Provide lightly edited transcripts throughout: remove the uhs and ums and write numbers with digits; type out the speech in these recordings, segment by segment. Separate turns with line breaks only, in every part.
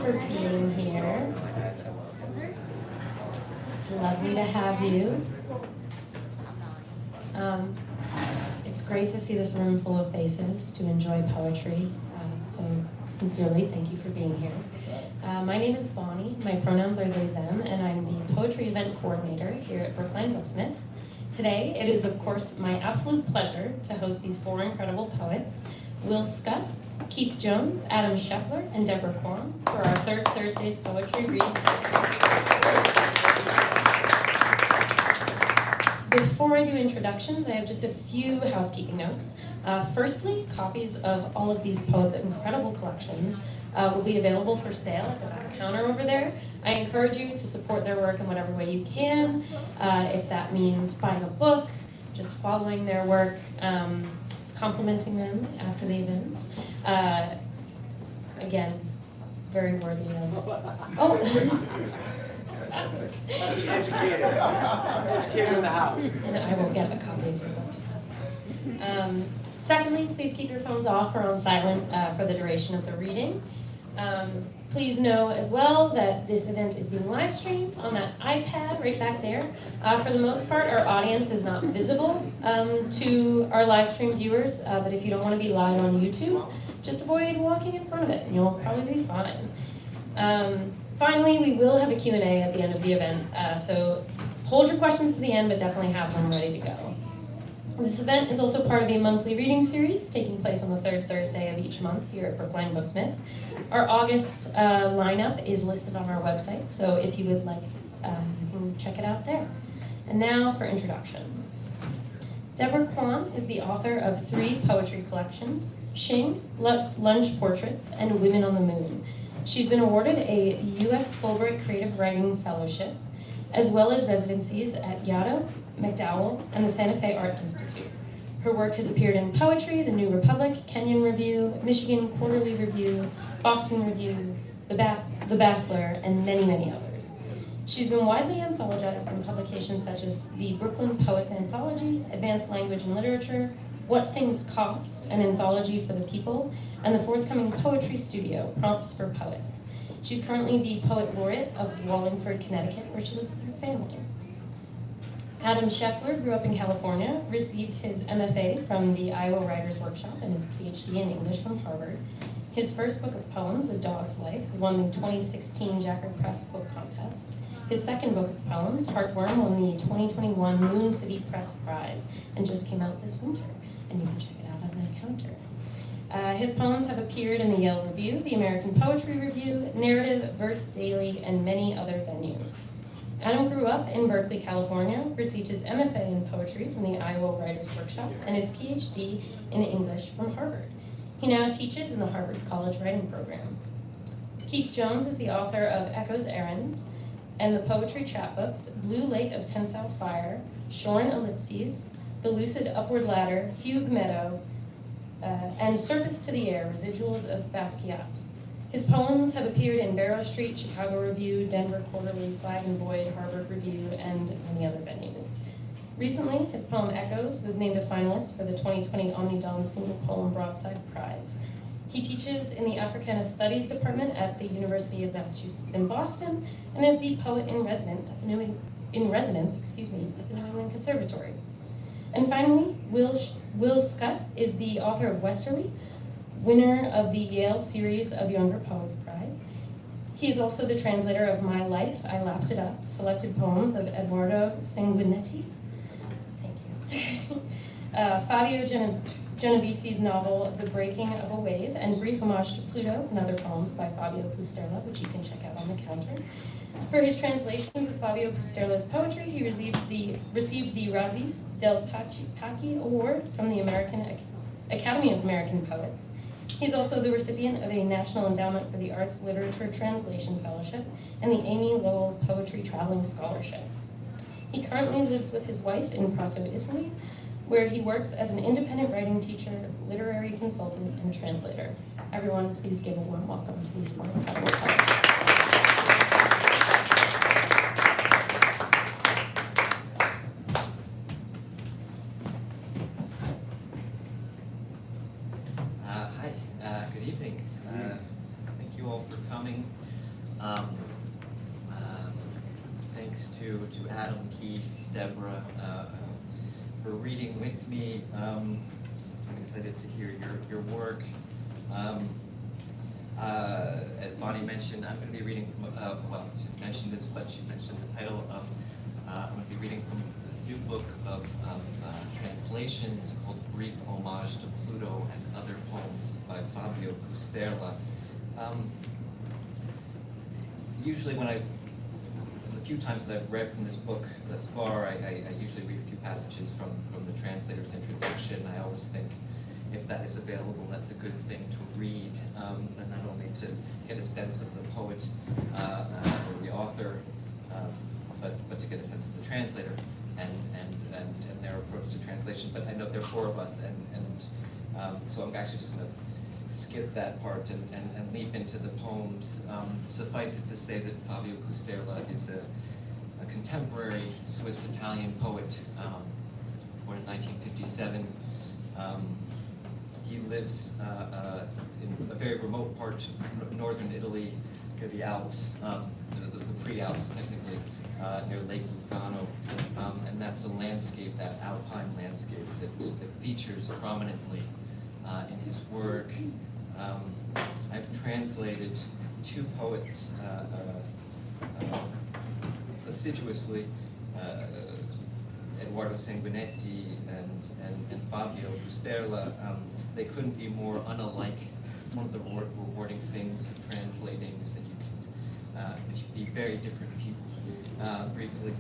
for being here. It's lovely to have you. It's great to see this room full of faces to enjoy poetry. So sincerely, thank you for being here. My name is Bonnie. My pronouns are they, them, and I'm the poetry event coordinator here at Brookline Booksmith. Today, it is of course my absolute pleasure to host these four incredible poets, Will Schutt, Keith Jones, Adam Scheffler, and Debora Kuan for our third Thursday's poetry reading series. Before I do introductions, I have just a few housekeeping notes. Firstly, copies of all of these poets' incredible collections will be available for sale at the back counter over there. I encourage you to support their work in whatever way you can. If that means buying a book, just following their work, complimenting them after the event. Again, very worthy of... Oh!
Educated in the house.
And I will get a copy of your book. Secondly, please keep your phones off or on silent for the duration of the reading. Please know as well that this event is being live streamed on that iPad right back there. For the most part, our audience is not visible to our live stream viewers, but if you don't want to be live on YouTube, just avoid walking in front of it and you'll probably be fine. Finally, we will have a Q&A at the end of the event, so hold your questions to the end, but definitely have them ready to go. This event is also part of a monthly reading series taking place on the third Thursday of each month here at Brookline Booksmith. Our August lineup is listed on our website, so if you would like, you can check it out there. And now for introductions. Debora Kuan is the author of 3 poetry collections, Xing, Lunch Portraits, and Women on the Moon. She's been awarded a U.S. Fulbright Creative Writing Fellowship, as well as residencies at Yaddo, MacDowell, and the Santa Fe Art Institute. Her work has appeared in Poetry, The New Republic, Kenyon Review, Michigan Quarterly Review, Boston Review, The Baffler, and many, many others. She's been widely anthologized in publications such as the Brooklyn Poets Anthology, Advanced Language and Literature, What Things Cost, an anthology for the people, and the forthcoming Poetry Studio, Prompts for Poets. She's currently the Poet Laureate of Wallingford, Connecticut, where she lives with her family. Adam Scheffler grew up in California, received his MFA from the Iowa Writers Workshop and his PhD in English from Harvard. His first book of poems, A Dog's Life, won the 2016 Jackard Press Book Contest. His second book of poems, Heartworm, won the 2021 Moon City Press Prize and just came out this winter, and you can check it out on my counter. His poems have appeared in the Yale Review, the American Poetry Review, Narrative, Verse Daily, and many other venues. Adam grew up in Berkeley, California, received his MFA in poetry from the Iowa Writers Workshop, and his PhD in English from Harvard. He now teaches in the Harvard College Writing Program. Keith Jones is the author of Echoes Errand and the poetry chapbooks Blue Lake of Tensile Fire, Shorn Ellipses, The Lucid Upward Ladder, Fugue Meadow, and Surface to the Air, Residuals of Basquiat. His poems have appeared in Barrow Street, Chicago Review, Denver Quarterly, Flag and Void, Harvard Review, and many other venues. Recently, his poem Echoes was named a finalist for the 2020 Omnidom Single Poem Broadside Prize. He teaches in the Africana Studies Department at the University of Massachusetts in Boston and is the poet in residence at the New England Conservatory. And finally, Will Schutt is the author of Westerly, winner of the Yale Series of Younger Poets Prize. He is also the translator of My Life, I Lapped It Up, selected poems of Eduardo Sanguinetti. Thank you. Fabio Genovese's novel, The Breaking of a Wave, and brief homage to Pluto and other poems by Fabio Pusterla, which you can check out on the counter. For his translations of Fabio Pusterla's poetry, he received the Razis del Paci Award from the Academy of American Poets. He's also the recipient of a National Endowment for the Arts Literature Translation Fellowship and the Amy Lowell Poetry Traveling Scholarship. He currently lives with his wife in Prato, Italy, where he works as an independent writing teacher, literary consultant, and translator. Everyone, please give a warm welcome to these four incredible poets.
Hi, good evening. Thank you all for coming.
Um, Thanks to Adam, Keith, Deborah, for reading with me. I'm excited to hear your work. As Bonnie mentioned, I'm going to be reading from, well, she mentioned this, but she mentioned the title of, I'm going to be reading from this new book of translations called Brief Homage to Pluto and Other Poems by Fabio Custerla. Usually when the few times that I've read from this book thus far, I usually read a few passages from the translator's introduction. I always think if that is available, that's a good thing to read, and not only to get a sense of the poet or the author, but to get a sense of the translator and their approach to translation. But I know there are four of us, and so I'm actually just going to skip that part and leap into the poems. Suffice it to say that Fabio Custerla is a contemporary Swiss-Italian poet, born in 1957. He lives in a very remote part of northern Italy, near the Alps, the pre-Alps technically, near Lake Lucano, and that's a landscape, that alpine landscape that features prominently in his work. I've translated two poets assiduously, Edoardo Sanguinetti and Fabio Custerla. They couldn't be more unalike. One of the rewarding things of translating is that you can be very different people. Briefly,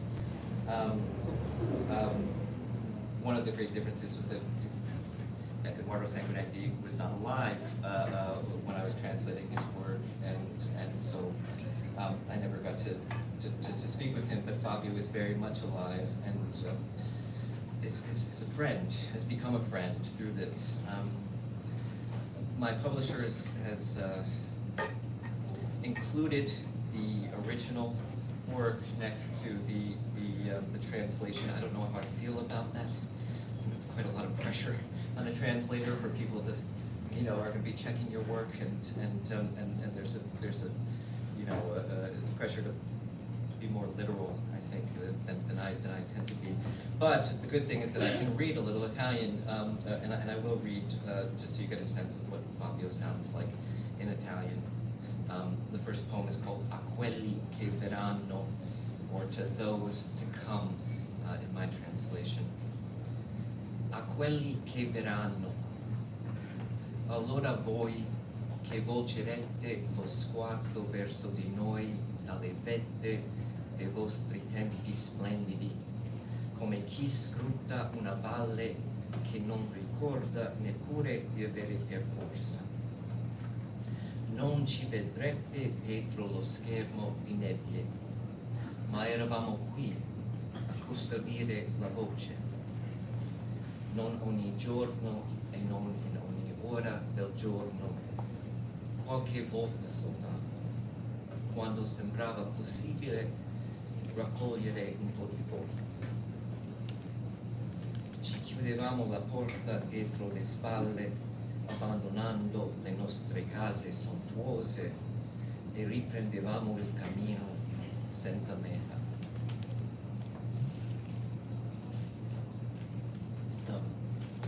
one of the great differences was that Edoardo Sanguinetti was not alive when I was translating his work, and so I never got to speak with him, but Fabio is very much alive, and is a friend, has become a friend through this. My publisher has included the original work next to the translation. I don't know how I feel about that. It's quite a lot of pressure on a translator for people to, are going to be checking your work, and there's a pressure to be more literal, I think, than I tend to be. But the good thing is that I can read a little Italian, and I will read just so you get a sense of what Fabio sounds like in Italian. The first poem is called A quelli che verranno, or To Those to Come, in my translation. A quelli che verranno, allora voi che volgerete lo sguardo verso di noi dalle vette dei vostri tempi splendidi, come chi scruta una valle che non ricorda neppure di avere percorsa. Non ci vedrete dietro lo schermo di nebbie, ma eravamo qui a custodire la voce. Non ogni giorno e non in ogni ora del giorno, qualche volta soltanto, quando sembrava possibile raccogliere un po' di forza. Ci chiudevamo la porta dietro le spalle, abbandonando le nostre case sontuose, e riprendevamo il cammino senza meta.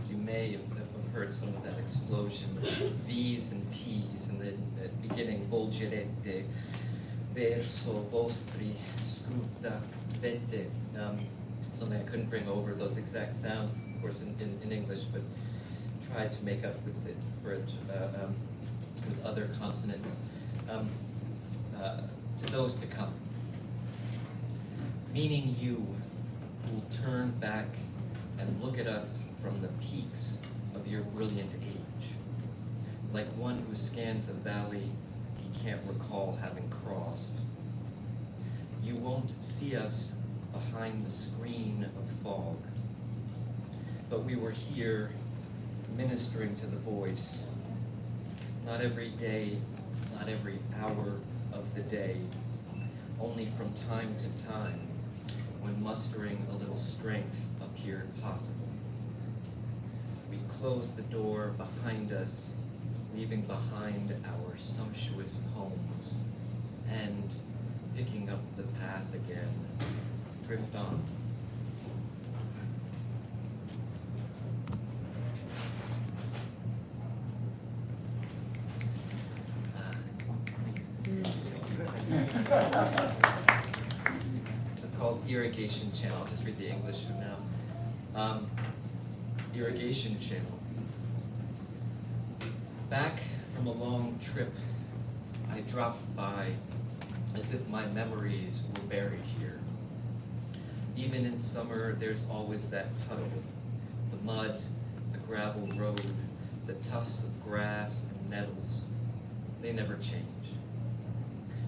You may have heard some of that explosion, V's and T's in the beginning, volgerete, verso, vostri, scruta, vette. Something I couldn't bring over those exact sounds, of course, in English, but tried to make up with it with other consonants. To those to come, meaning you who will turn back and look at us from the peaks of your brilliant age, like one who scans a valley he can't recall having crossed. You won't see us behind the screen of fog, but we were here ministering to the voice, not every day, not every hour of the day, only from time to time, when mustering a little strength appeared possible. We closed the door behind us, leaving behind our sumptuous homes and picking up the path again, drift on. It's called Irrigation Channel. I'll just read the English for now. Irrigation Channel. Back from a long trip, I dropped by as if my memories were buried here. Even in summer, there's always that puddle, the mud, the gravel road, the tufts of grass and nettles. They never change.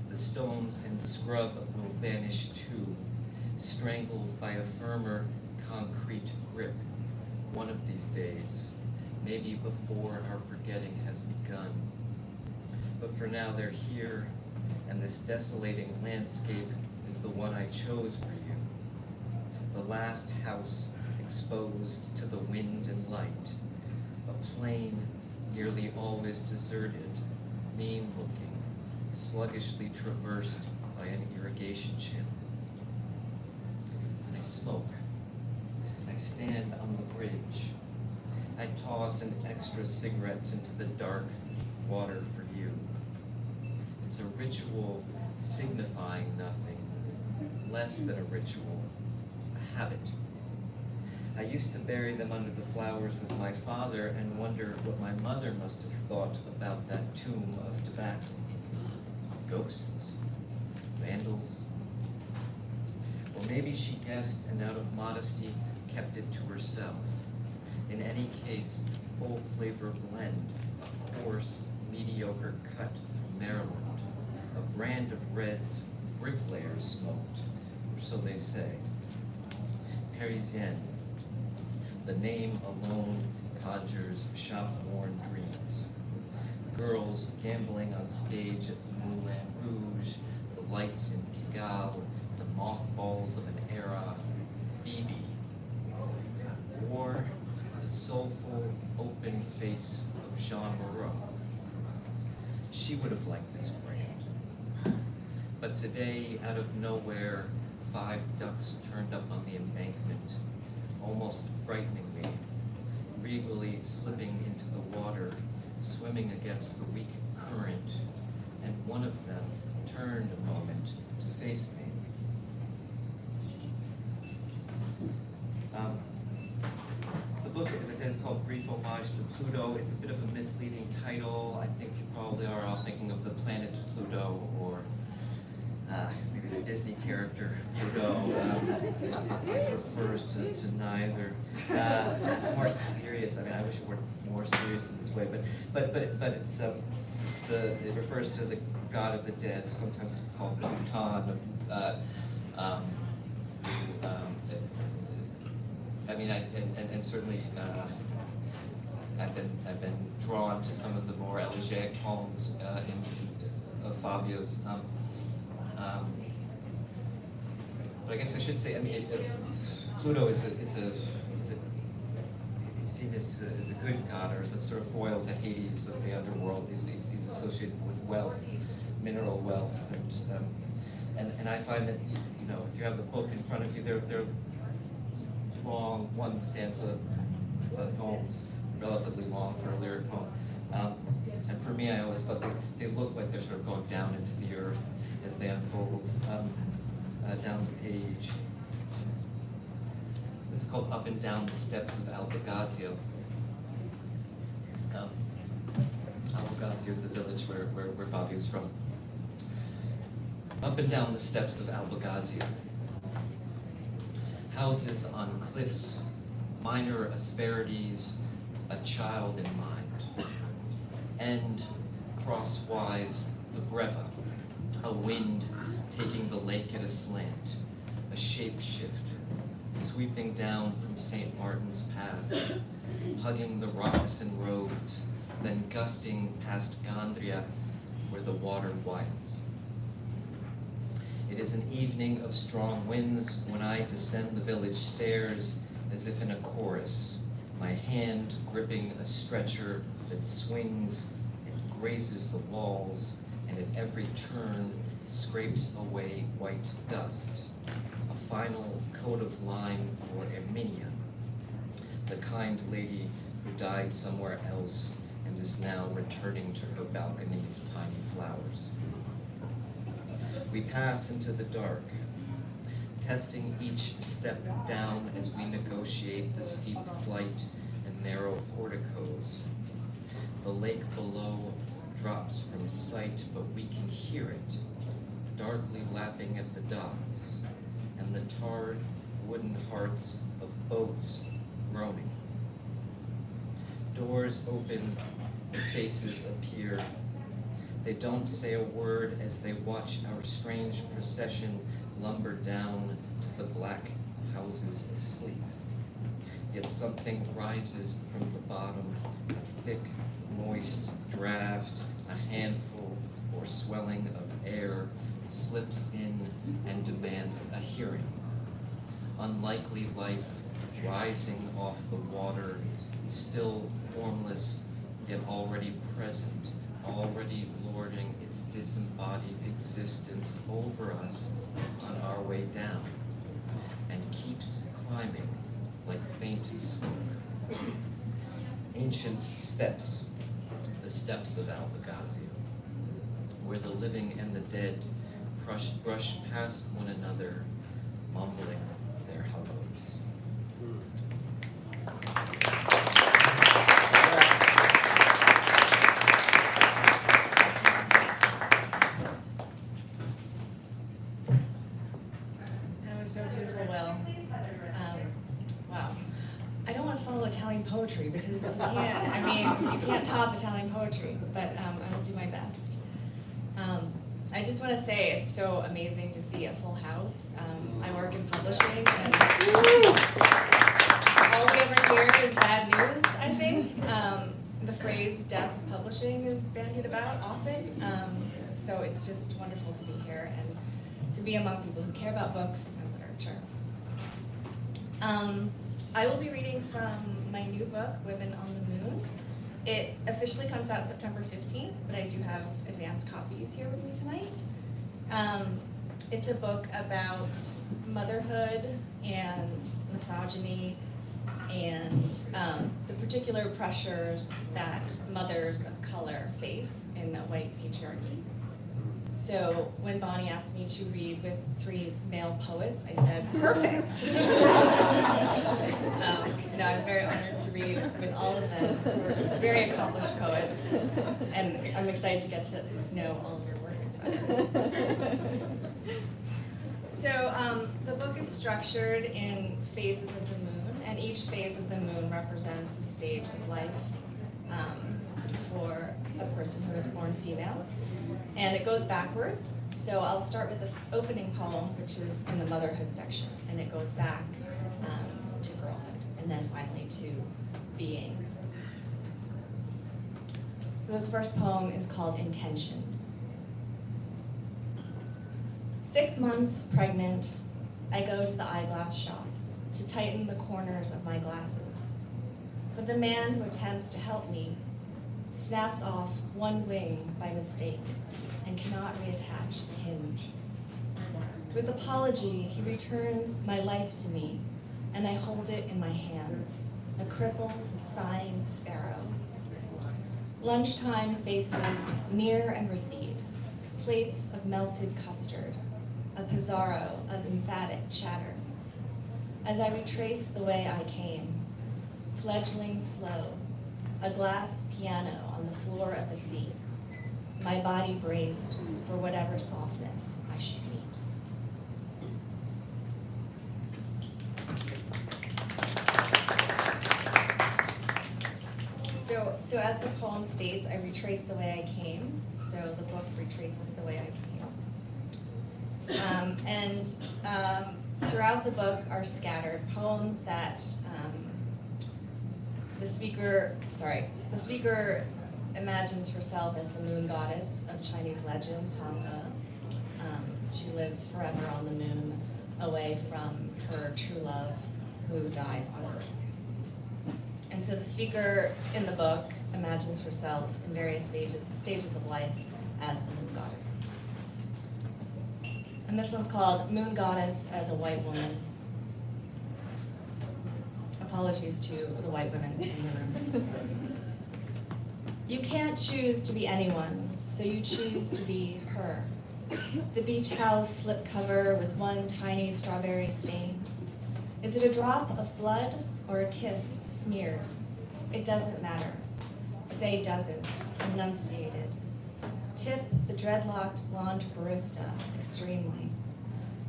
The stones and scrub will vanish too, strangled by a firmer concrete grip. One of these days, maybe before our forgetting has begun. But for now they're here, and this desolating landscape is the one I chose for you. The last house exposed to the wind and light. A plain, nearly always deserted, mean-looking, sluggishly traversed by an irrigation channel. I smoke. I stand on the bridge. I toss an extra cigarette into the dark water for you. It's a ritual signifying nothing, less than a ritual, a habit. I used to bury them under the flowers with my father and wonder what my mother must have thought about that tomb of tobacco. Ghosts, vandals. Or maybe she guessed and out of modesty kept it to herself. In any case, full flavor blend, a coarse, mediocre cut from Maryland, a brand of reds bricklayers smoked, or so they say. Parisienne, the name alone conjures shop-worn dreams. Girls gambling on stage at Moulin Rouge, the lights in Pigalle, the mothballs of an era, Bibi. Or the soulful, open face of Jean Moreau. She would have liked this brand. But today, out of nowhere, 5 ducks turned up on the embankment, almost frightening me, regally slipping into the water, swimming against the weak current, and one of them turned a moment to face me. The book, as I said, is called Brief Homage to Pluto. It's a bit of a misleading title. I think you probably are all thinking of the planet Pluto, or maybe the Disney character Pluto. It refers to neither. It's more serious. I mean, I wish it were more serious in this way, but it refers to the god of the dead, sometimes called Pluton. I mean, and certainly I've been drawn to some of the more elegiac poems of Fabio's. But I guess I should say, I mean, Pluto is seen as a good god, or as a sort of foil to Hades of the underworld. He's associated with wealth, mineral wealth, and I find that if you have the book in front of you, they're long, one stanza poems, relatively long for a lyric poem. And for me, I always thought they look like they're sort of going down into the earth as they unfold down the page. This is called Up and Down the Steps of Albagazio. Albagazio is the village where Fabio's from. Up and down the steps of Albagazio. Houses on cliffs, minor asperities, a child in mind. And crosswise, the Breva, a wind taking the lake at a slant, a shapeshift, sweeping down from St. Martin's Pass, hugging the rocks and roads, then gusting past Gandria, where the water widens. It is an evening of strong winds when I descend the village stairs as if in a chorus, my hand gripping a stretcher that swings and grazes the walls, and at every turn scrapes away white dust, a final coat of lime for Erminia, the kind lady who died somewhere else and is now returning to her balcony of tiny flowers. We pass into the dark, testing each step down as we negotiate the steep flight and narrow porticos. The lake below drops from sight, but we can hear it, darkly lapping at the docks, and the tarred wooden hearts of boats groaning. Doors open, and faces appear. They don't say a word as they watch our strange procession lumber down to the black houses of sleep. Yet something rises from the bottom, a thick, moist draft, a handful or swelling of air slips in and demands a hearing. Unlikely life rising off the water, still formless, yet already present, already lording its disembodied existence over us on our way down, and keeps climbing like faint smoke. Ancient steps, the steps of Albagazio, where the living and the dead brush past one another, mumbling their hellos.
That was so beautiful, Will. Wow. I don't want to follow Italian poetry because you can't top Italian poetry, but I will do my best. I just want to say it's so amazing to see a full house. I work in publishing, and all we ever hear is bad news, I think. The phrase death of publishing is bandied about often, so it's just wonderful to be here and to be among people who care about books and literature. I will be reading from my new book, Women on the Moon. It officially comes out September 15th, but I do have advanced copies here with me tonight. It's a book about motherhood and misogyny and the particular pressures that mothers of color face in a white patriarchy. So when Bonnie asked me to read with 3 male poets, I said, perfect. No, I'm very honored to read with all of them. We're very accomplished poets, and I'm excited to get to know all of your work. So the book is structured in phases of the moon, and each phase of the moon represents a stage of life for a person who is born female. And it goes backwards. So I'll start with the opening poem, which is in the motherhood section, and it goes back to girlhood, and then finally to being. So this first poem is called Intentions. 6 months pregnant, I go to the eyeglass shop to tighten the corners of my glasses. But the man who attempts to help me snaps off one wing by mistake and cannot reattach the hinge. With apology, he returns my life to me, and I hold it in my hands, a crippled, sighing sparrow. Lunchtime faces near and recede, plates of melted custard, a pizarro of emphatic chatter. As I retrace the way I came, fledgling slow, a glass piano on the floor of the seat, my body braced for whatever softness I should meet. So as the poem states, I retrace the way I came, so the book retraces the way I came. Throughout the book are scattered poems that the speaker imagines herself as the moon goddess of Chinese legends, Hang'e. She lives forever on the moon, away from her true love, who dies on Earth. And so the speaker in the book imagines herself in various stages of life as the moon goddess. And this one's called Moon Goddess as a White Woman. Apologies to the white women in the room. You can't choose to be anyone, so you choose to be her. The beach house slipcover with one tiny strawberry stain. Is it a drop of blood or a kiss smeared? It doesn't matter. Say doesn't, enunciated. Tip the dreadlocked blonde barista extremely.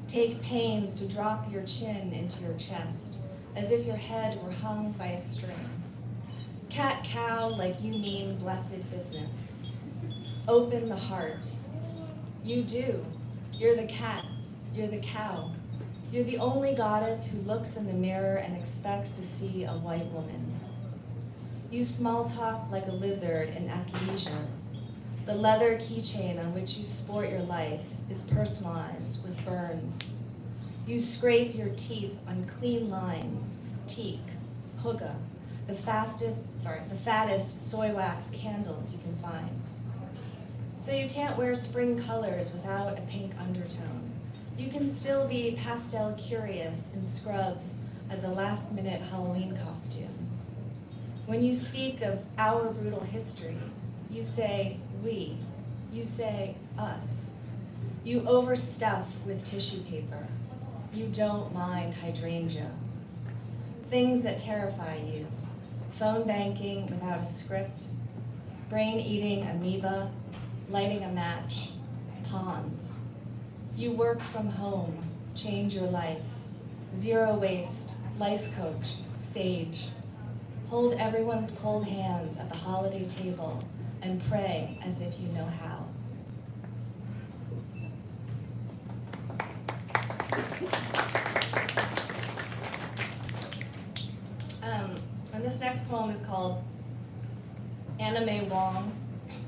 Take pains to drop your chin into your chest, as if your head were hung by a string. Cat-cow like you mean blessed business. Open the heart. You do. You're the cat. You're the cow. You're the only goddess who looks in the mirror and expects to see a white woman. You small talk like a lizard in athleisure. The leather keychain on which you sport your life is personalized with burns. You scrape your teeth on clean lines, teak, hygge, the fattest soy wax candles you can find. So you can't wear spring colors without a pink undertone. You can still be pastel curious in scrubs as a last-minute Halloween costume. When you speak of our brutal history, you say we, you say us. You overstuff with tissue paper. You don't mind hydrangea. Things that terrify you, phone banking without a script, brain-eating amoeba, lighting a match, pawns. You work from home, change your life, zero waste, life coach, sage. Hold everyone's cold hands at the holiday table and pray as if you know how. And this next poem is called Anime Wong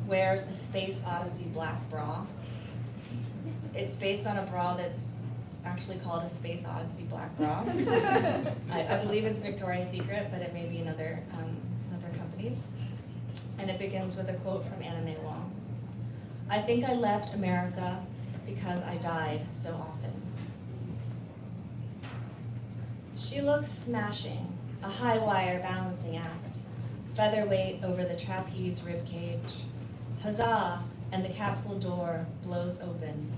Wears a Space Odyssey Black Bra. It's based on a bra that's actually called a Space Odyssey Black Bra. I believe it's Victoria's Secret, but it may be another company's. And it begins with a quote from Anime Wong. I think I left America because I died so often. She looks smashing, a high wire balancing act, featherweight over the trapeze ribcage. Huzzah, and the capsule door blows open.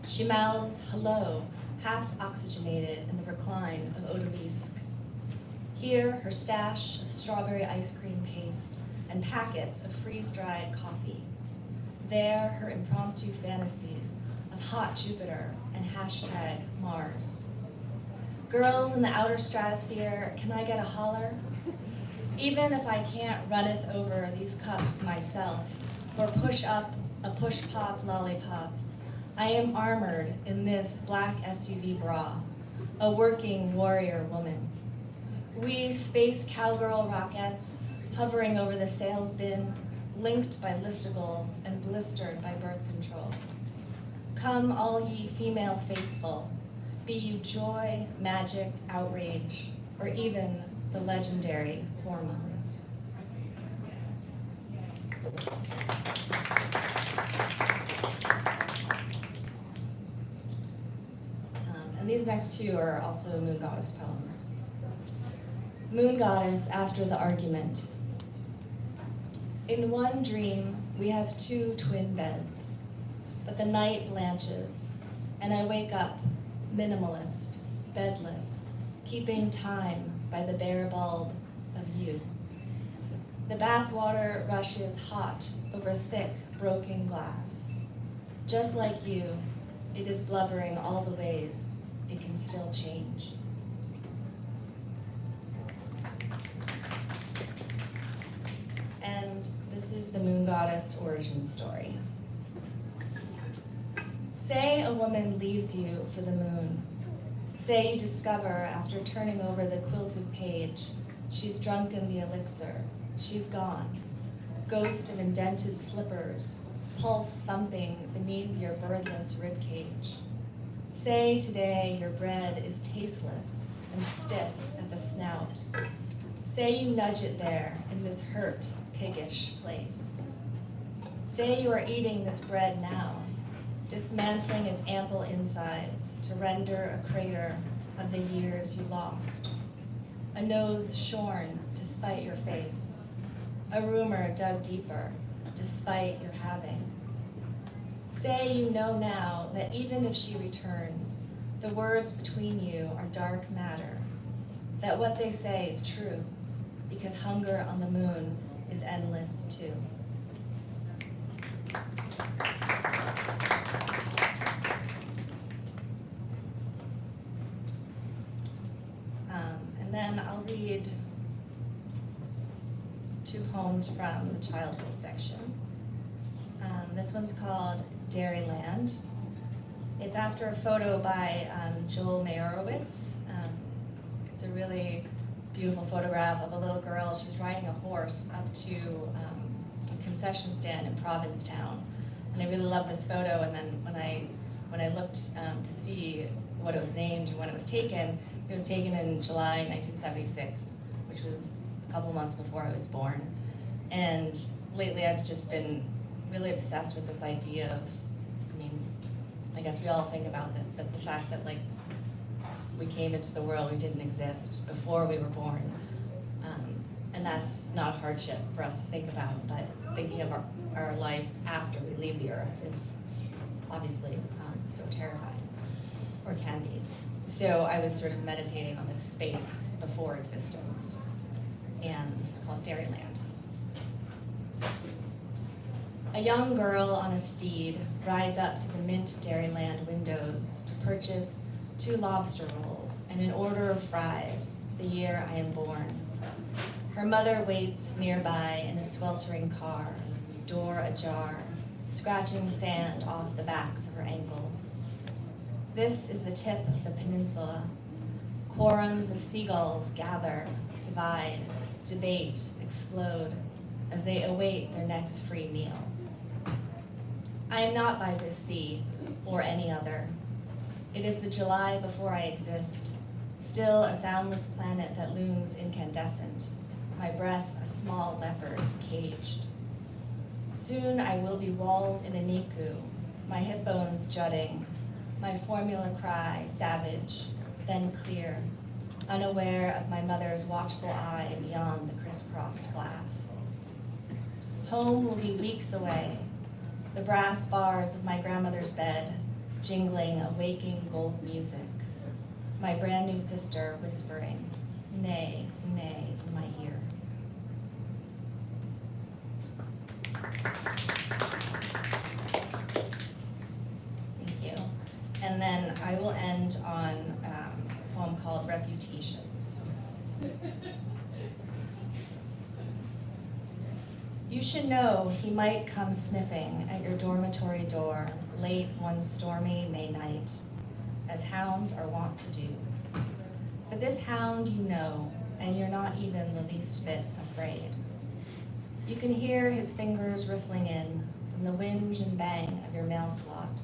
She mouths hello, half oxygenated in the recline of odalisque. Here, her stash of strawberry ice cream paste and packets of freeze-dried coffee. There, her impromptu fantasies of hot Jupiter and hashtag Mars. Girls in the outer stratosphere, can I get a holler? Even if I can't runneth over these cups myself, or push up a push-pop lollipop, I am armored in this black SUV bra, a working warrior woman. We space cowgirl rockets hovering over the sales bin, linked by listicles and blistered by birth control. Come all ye female faithful, be you joy, magic, outrage, or even the legendary hormones. And these next two are also Moon Goddess poems. Moon Goddess after the argument. In one dream, we have two twin beds, but the night blanches, and I wake up minimalist, bedless, keeping time by the bare bulb of you. The bathwater rushes hot over thick, broken glass. Just like you, it is blubbering all the ways it can still change. And this is the Moon Goddess origin story. Say a woman leaves you for the moon. Say you discover after turning over the quilted page, she's drunken the elixir, she's gone. Ghost of indented slippers, pulse thumping beneath your birdless ribcage. Say today your bread is tasteless and stiff at the snout. Say you nudge it there in this hurt, piggish place. Say you are eating this bread now. dismantling its ample insides to render a crater of the years you lost. A nose shorn to spite your face. A rumor dug deeper despite your having. Say you know now that even if she returns, the words between you are dark matter, that what they say is true, because hunger on the moon is endless too. And then I'll read 2 poems from the childhood section. This one's called Dairyland. It's after a photo by Joel Meyerowitz. It's a really beautiful photograph of a little girl. She's riding a horse up to a concession stand in Provincetown. And I really love this photo. And then when I looked to see what it was named and when it was taken in July 1976, which was a couple months before I was born. And lately I've just been really obsessed with this idea of, I guess we all think about this, but the fact that we came into the world, we didn't exist before we were born. And that's not a hardship for us to think about, but thinking of our life after we leave the earth is obviously so terrifying, or can be. So I was sort of meditating on this space before existence, and it's called Dairyland. A young girl on a steed rides up to the Mint Dairyland windows to purchase 2 lobster rolls and an order of fries the year I am born. Her mother waits nearby in a sweltering car, door ajar, scratching sand off the backs of her ankles. This is the tip of the peninsula. Quorums of seagulls gather, divide, debate, explode as they await their next free meal. I am not by this sea, or any other. It is the July before I exist, still a soundless planet that looms incandescent, my breath a small leopard caged. Soon I will be walled in a niku, my hip bones jutting, my formula cry savage, then clear, unaware of my mother's watchful eye beyond the crisscrossed glass. Home will be weeks away, the brass bars of my grandmother's bed, jingling a waking gold music. My brand new sister whispering, nay, nay, in my ear. Thank you. And then I will end on a poem called Reputations. You should know he might come sniffing at your dormitory door late one stormy May night, as hounds are wont to do. But this hound you know, and you're not even the least bit afraid. You can hear his fingers riffling in from the whinge and bang of your mail slot,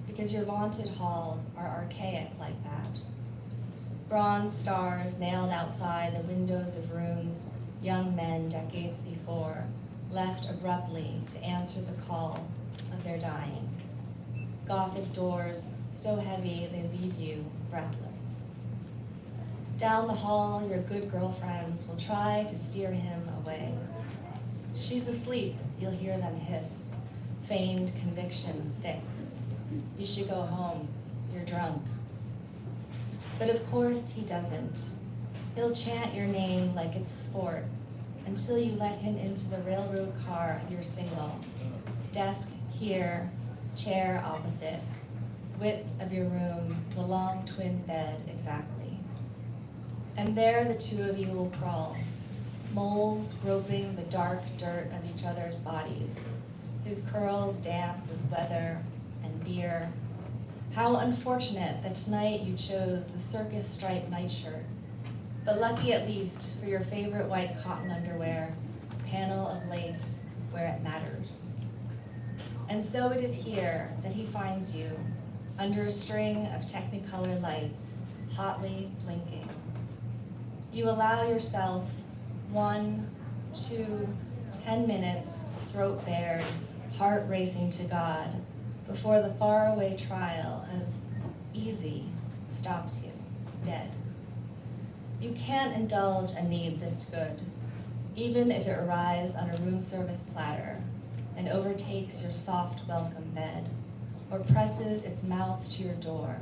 because your vaunted halls are archaic like that. Bronze stars nailed outside the windows of rooms young men decades before left abruptly to answer the call of their dying. Gothic doors so heavy they leave you breathless. Down the hall, your good girlfriends will try to steer him away. She's asleep, you'll hear them hiss, feigned conviction thick. You should go home, you're drunk. But of course he doesn't. He'll chant your name like it's sport, until you let him into the railroad car of your single. Desk here, chair opposite, width of your room, the long twin bed exactly. And there the 2 of you will crawl, moles groping the dark dirt of each other's bodies, his curls damp with weather and beer. How unfortunate that tonight you chose the circus striped nightshirt, but lucky at least for your favorite white cotton underwear, panel of lace where it matters. And so it is here that he finds you, under a string of technicolor lights, hotly blinking. You allow yourself 1, 2, 10 minutes, throat bared, heart racing to God, before the faraway trial of easy stops you, dead. You can't indulge a need this good, even if it arrives on a room service platter and overtakes your soft welcome bed, or presses its mouth to your door,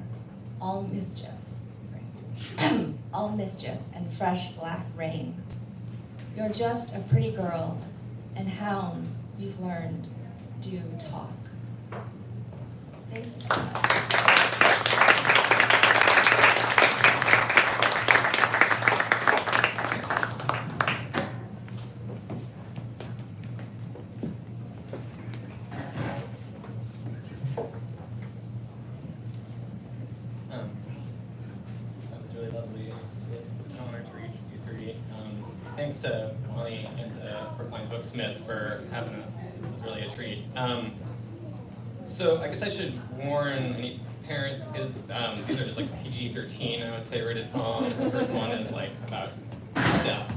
all mischief, all mischief and fresh black rain. You're just a pretty girl, and hounds, you've learned, do talk. Thank you so much.
That was really lovely. It's an honor to read you three. Thanks to Molly and to Brookline Booksmith for having us. This is really a treat. So I guess I should warn any parents, because these are just like PG-13, I would say, rated poems. The first one is like about death.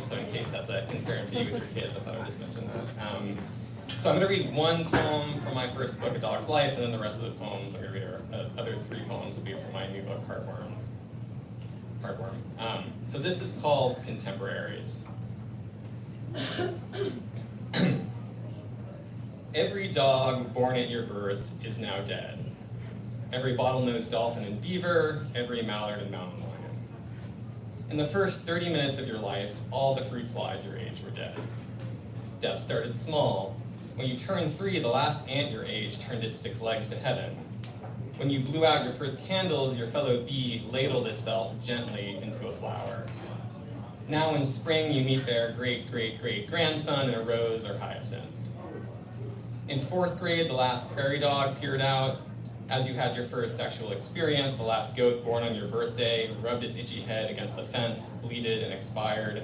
So in case that's a concern for you with your kids, I thought I would just mention that. So I'm going to read one poem from my first book, A Dog's Life, and then the rest of the poems I'm going to read other three poems will be from my new book, Heartworm. So this is called Contemporaries. Every dog born at your birth is now dead. Every bottlenose dolphin and beaver, every mallard and mountain lion. In the first 30 minutes of your life, all the fruit flies your age were dead. Death started small. When you turned 3, the last ant your age turned its 6 legs to heaven. When you blew out your first candles, your fellow bee ladled itself gently into a flower. Now in spring, you meet their great-great-great-grandson in a rose or hyacinth. In 4th grade, the last prairie dog peered out. As you had your first sexual experience, the last goat born on your birthday rubbed its itchy head against the fence, bleated, and expired.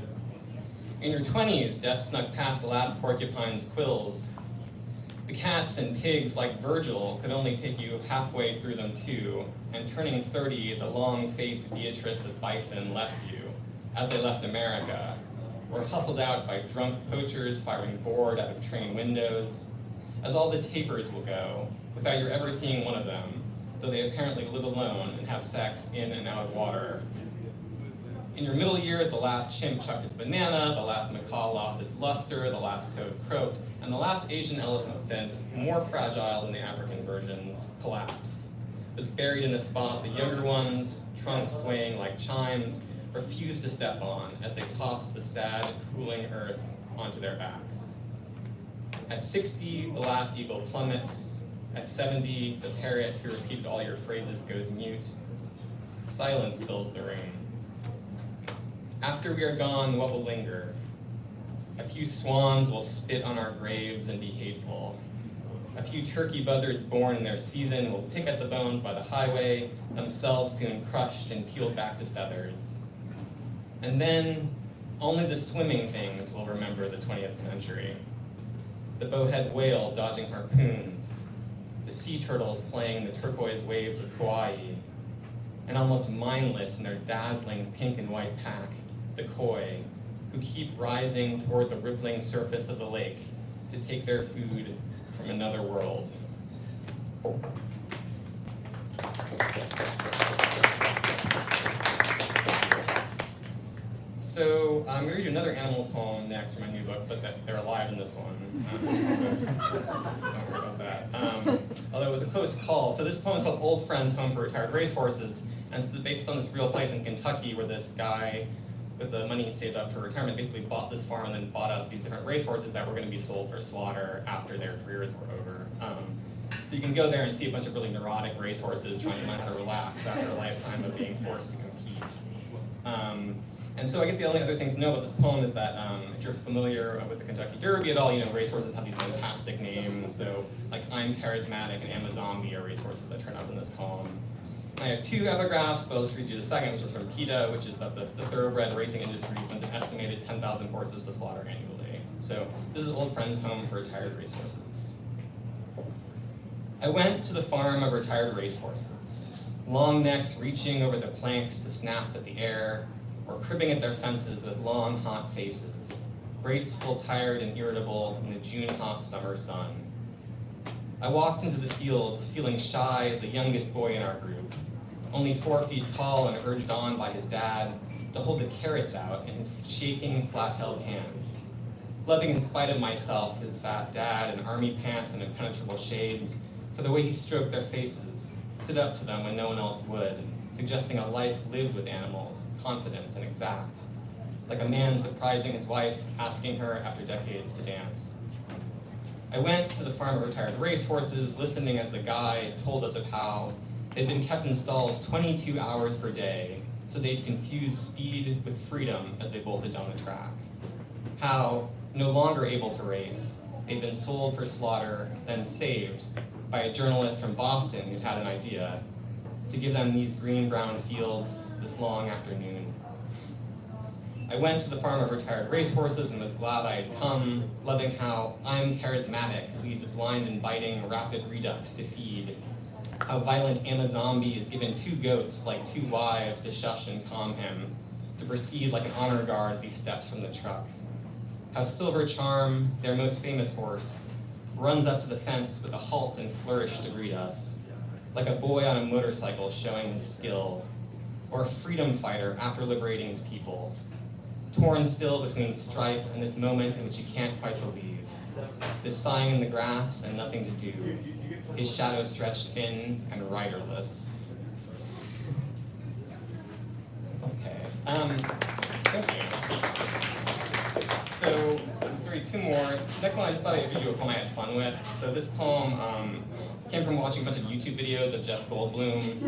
In your 20s, death snuck past the last porcupine's quills. The cats and pigs, like Virgil, could only take you halfway through them too, and turning 30, the long-faced Beatrice of Bison left you, as they left America, or hustled out by drunk poachers firing board out of train windows, as all the tapers will go, without your ever seeing one of them, though they apparently live alone and have sex in and out of water. In your middle years, the last chimp chucked its banana, the last macaw lost its luster, the last toad croaked, and the last Asian elephant fence, more fragile than the African versions, collapsed. It was buried in a spot the younger ones, trunks swaying like chimes, refused to step on as they tossed the sad, cooling earth onto their backs. At 60, the last eagle plummets. At 70, the parrot who repeated all your phrases goes mute. Silence fills the room. After we are gone, what will linger? A few swans will spit on our graves and be hateful. A few turkey buzzards born in their season will pick at the bones by the highway, themselves soon crushed and peeled back to feathers. And then, only the swimming things will remember the 20th century. The bowhead whale dodging harpoons, the sea turtles playing in the turquoise waves of Kauai, and almost mindless in their dazzling pink and white pack, the koi, who keep rising toward the rippling surface of the lake to take their food from another world. So I'm going to read you another animal poem next from my new book, but they're alive in this one. So don't worry about that. Although it was a close call. So this poem is called Old Friends Home for Retired Racehorses, and it's based on this real place in Kentucky where this guy with the money he'd saved up for retirement basically bought this farm and then bought out these different racehorses that were going to be sold for slaughter after their careers were over. So you can go there and see a bunch of really neurotic racehorses trying to learn how to relax after a lifetime of being forced to compete. And so I guess the only other things to know about this poem is that if you're familiar with the Kentucky Derby at all, you know racehorses have these fantastic names. So like I'm Charismatic and Amazombi are racehorses that turn up in this poem. I have 2 epigraphs, but I'll just read you the second, which is from PETA, which is of the thoroughbred racing industry, sends an estimated 10,000 horses to slaughter annually. So this is Old Friends Home for Retired Racehorses. I went to the farm of retired racehorses, long necks reaching over the planks to snap at the air, or cribbing at their fences with long, hot faces, graceful, tired, and irritable in the June hot summer sun. I walked into the fields feeling shy as the youngest boy in our group, only 4 feet tall and urged on by his dad to hold the carrots out in his shaking, flat-held hand. Loving in spite of myself his fat dad in army pants and impenetrable shades for the way he stroked their faces, stood up to them when no one else would, suggesting a life lived with animals, confident and exact, like a man surprising his wife, asking her after decades to dance. I went to the farm of retired racehorses, listening as the guide told us of how they'd been kept in stalls 22 hours per day, so they'd confuse speed with freedom as they bolted down the track. How, no longer able to race, they'd been sold for slaughter, then saved by a journalist from Boston who'd had an idea to give them these green-brown fields this long afternoon. I went to the farm of retired racehorses and was glad I had come, loving how I'm charismatic leads blind and biting rapid redux to feed, how violent Amazombie is given 2 goats like 2 wives to shush and calm him, to proceed like an honor guard as he steps from the truck, how Silver Charm, their most famous horse, runs up to the fence with a halt and flourish to greet us, like a boy on a motorcycle showing his skill, or a freedom fighter after liberating his people, torn still between strife and this moment in which he can't quite believe, this sighing in the grass and nothing to do, his shadow stretched thin and riderless. Okay, thank you. So, let's read 2 more. Next one I just thought I'd read you a poem I had fun with. So this poem came from watching a bunch of YouTube videos of Jeff Goldblum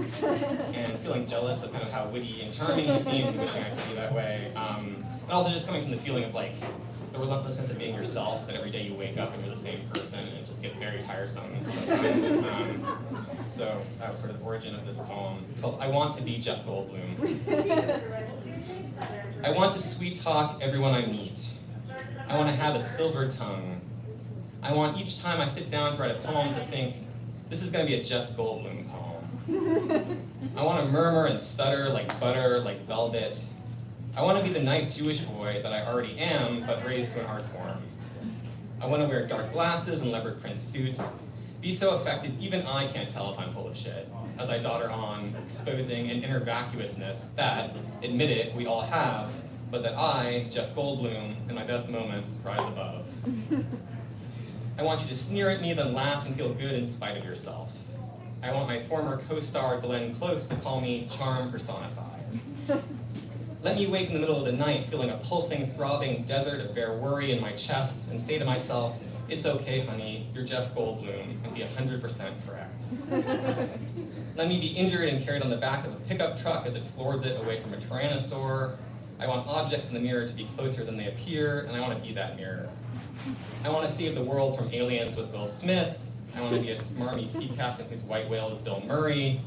and feeling jealous of kind of how witty and charming he seemed and wishing I could be that way. And also just coming from the feeling of like the relentlessness of being yourself, that every day you wake up and you're the same person and it just gets very tiresome sometimes. So that was sort of the origin of this poem. It's called I Want to Be Jeff Goldblum. I want to sweet talk everyone I meet. I want to have a silver tongue. I want each time I sit down to write a poem to think, this is going to be a Jeff Goldblum poem. I want to murmur and stutter like butter, like velvet. I want to be the nice Jewish boy that I already am, but raised to an art form. I want to wear dark glasses and leopard print suits, be so effective even I can't tell if I'm full of shit, as I dodder on, exposing an inner vacuousness that, admit it, we all have, but that I, Jeff Goldblum, in my best moments, rise above. I want you to sneer at me, then laugh and feel good in spite of yourself. I want my former co-star Glenn Close to call me charm personified. Let me wake in the middle of the night feeling a pulsing, throbbing desert of bare worry in my chest and say to myself, it's okay, honey, you're Jeff Goldblum, and be 100% correct. Let me be injured and carried on the back of a pickup truck as it floors it away from a tyrannosaur. I want objects in the mirror to be closer than they appear, and I want to be that mirror. I want to save the world from aliens with Will Smith. I want to be a smarmy sea captain whose white whale is Bill Murray.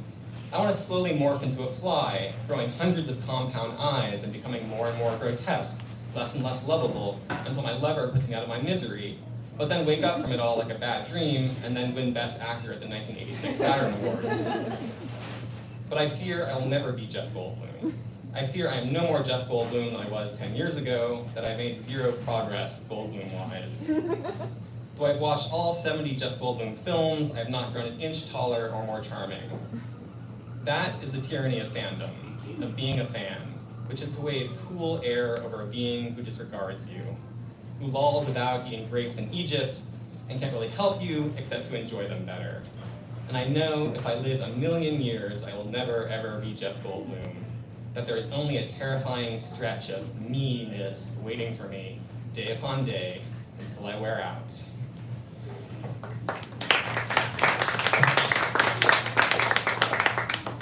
I want to slowly morph into a fly, growing hundreds of compound eyes and becoming more and more grotesque, less and less lovable, until my lever puts me out of my misery, but then wake up from it all like a bad dream, and then win Best Actor at the 1986 Saturn Awards. But I fear I will never be Jeff Goldblum. I fear I am no more Jeff Goldblum than I was 10 years ago, that I made zero progress Goldblum-wise. Though I've watched all 70 Jeff Goldblum films, I have not grown an inch taller or more charming. That is the tyranny of fandom, of being a fan, which is to wave cool air over a being who disregards you, who lolls without eating grapes in Egypt, and can't really help you except to enjoy them better. And I know if I live 1,000,000 years, I will never ever be Jeff Goldblum, that there is only a terrifying stretch of me-ness waiting for me, day upon day, until I wear out.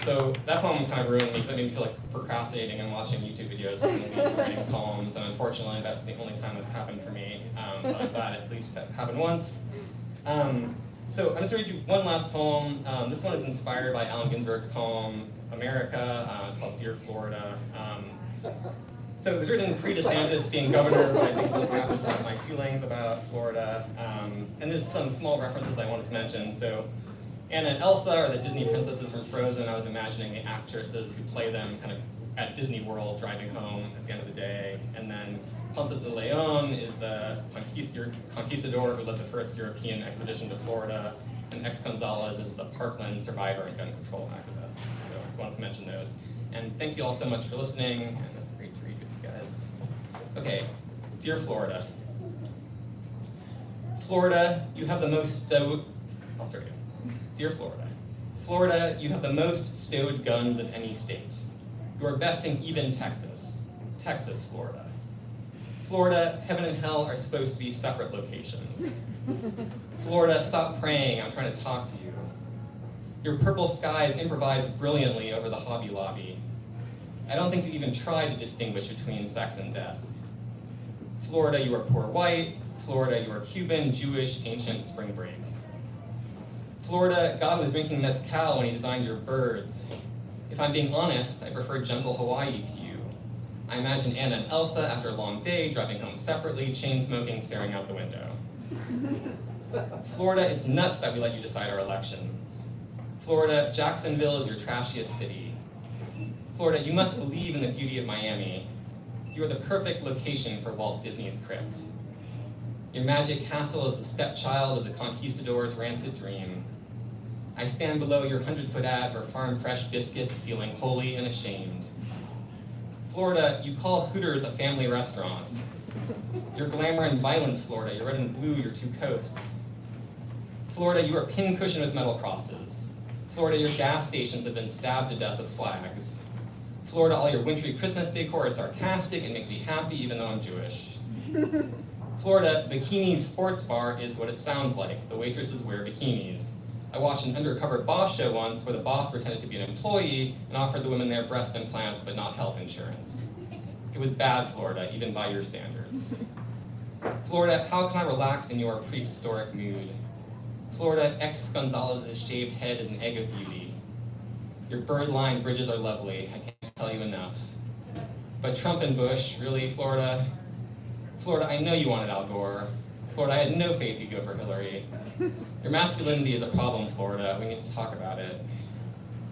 So that poem kind of ruined me because it made me feel like procrastinating and watching YouTube videos and writing poems, and unfortunately that's the only time that's happened for me, but I'm glad at least that happened once. So I'm just going to read you one last poem. This one is inspired by Allen Ginsberg's poem, America. It's called Dear Florida. So it was written pre-DeSantis being governor, but I think it's looking after my feelings about Florida. And there's some small references I wanted to mention. So Anna and Elsa are the Disney princesses from Frozen. I was imagining the actresses who play them kind of at Disney World driving home at the end of the day. And then Ponce de Leon is the conquistador who led the first European expedition to Florida. and X. Gonzalez is the Parkland survivor and gun control activist. So I just wanted to mention those. And thank you all so much for listening, and it's great to read with you guys. Okay, dear Florida. Florida, you have the most I'll start again. Dear Florida. Florida, you have the most stowed guns of any state. You are besting even Texas. Texas, Florida. Florida, heaven and hell are supposed to be separate locations. Florida, stop praying, I'm trying to talk to you. Your purple skies improvise brilliantly over the Hobby Lobby. I don't think you even try to distinguish between sex and death. Florida, you are poor white. Florida, you are Cuban, Jewish, ancient spring break. Florida, God was drinking mezcal when he designed your birds. If I'm being honest, I prefer gentle Hawaii to you. I imagine Anna and Elsa after a long day, driving home separately, chain smoking, staring out the window. Florida, it's nuts that we let you decide our elections. Florida, Jacksonville is your trashiest city. Florida, you must believe in the beauty of Miami. You are the perfect location for Walt Disney's crypt. Your magic castle is the stepchild of the conquistador's rancid dream. I stand below your 100-foot ad for farm fresh biscuits, feeling holy and ashamed. Florida, you call Hooters a family restaurant. Your glamour and violence, Florida, your red and blue, your two coasts. Florida, you are pincushion with metal crosses. Florida, your gas stations have been stabbed to death with flags. Florida, all your wintry Christmas decor is sarcastic and makes me happy even though I'm Jewish. Florida, Bikini Sports Bar is what it sounds like. The waitresses wear bikinis. I watched an undercover boss show once where the boss pretended to be an employee and offered the women their breast implants but not health insurance. It was bad, Florida, even by your standards. Florida, how can I relax in your prehistoric mood? Florida, X. Gonzalez's shaved head is an egg of beauty. Your bird-lined bridges are lovely, I can't tell you enough. But Trump and Bush, really, Florida? Florida, I know you wanted Al Gore. Florida, I had no faith you'd go for Hillary. Your masculinity is a problem, Florida. We need to talk about it.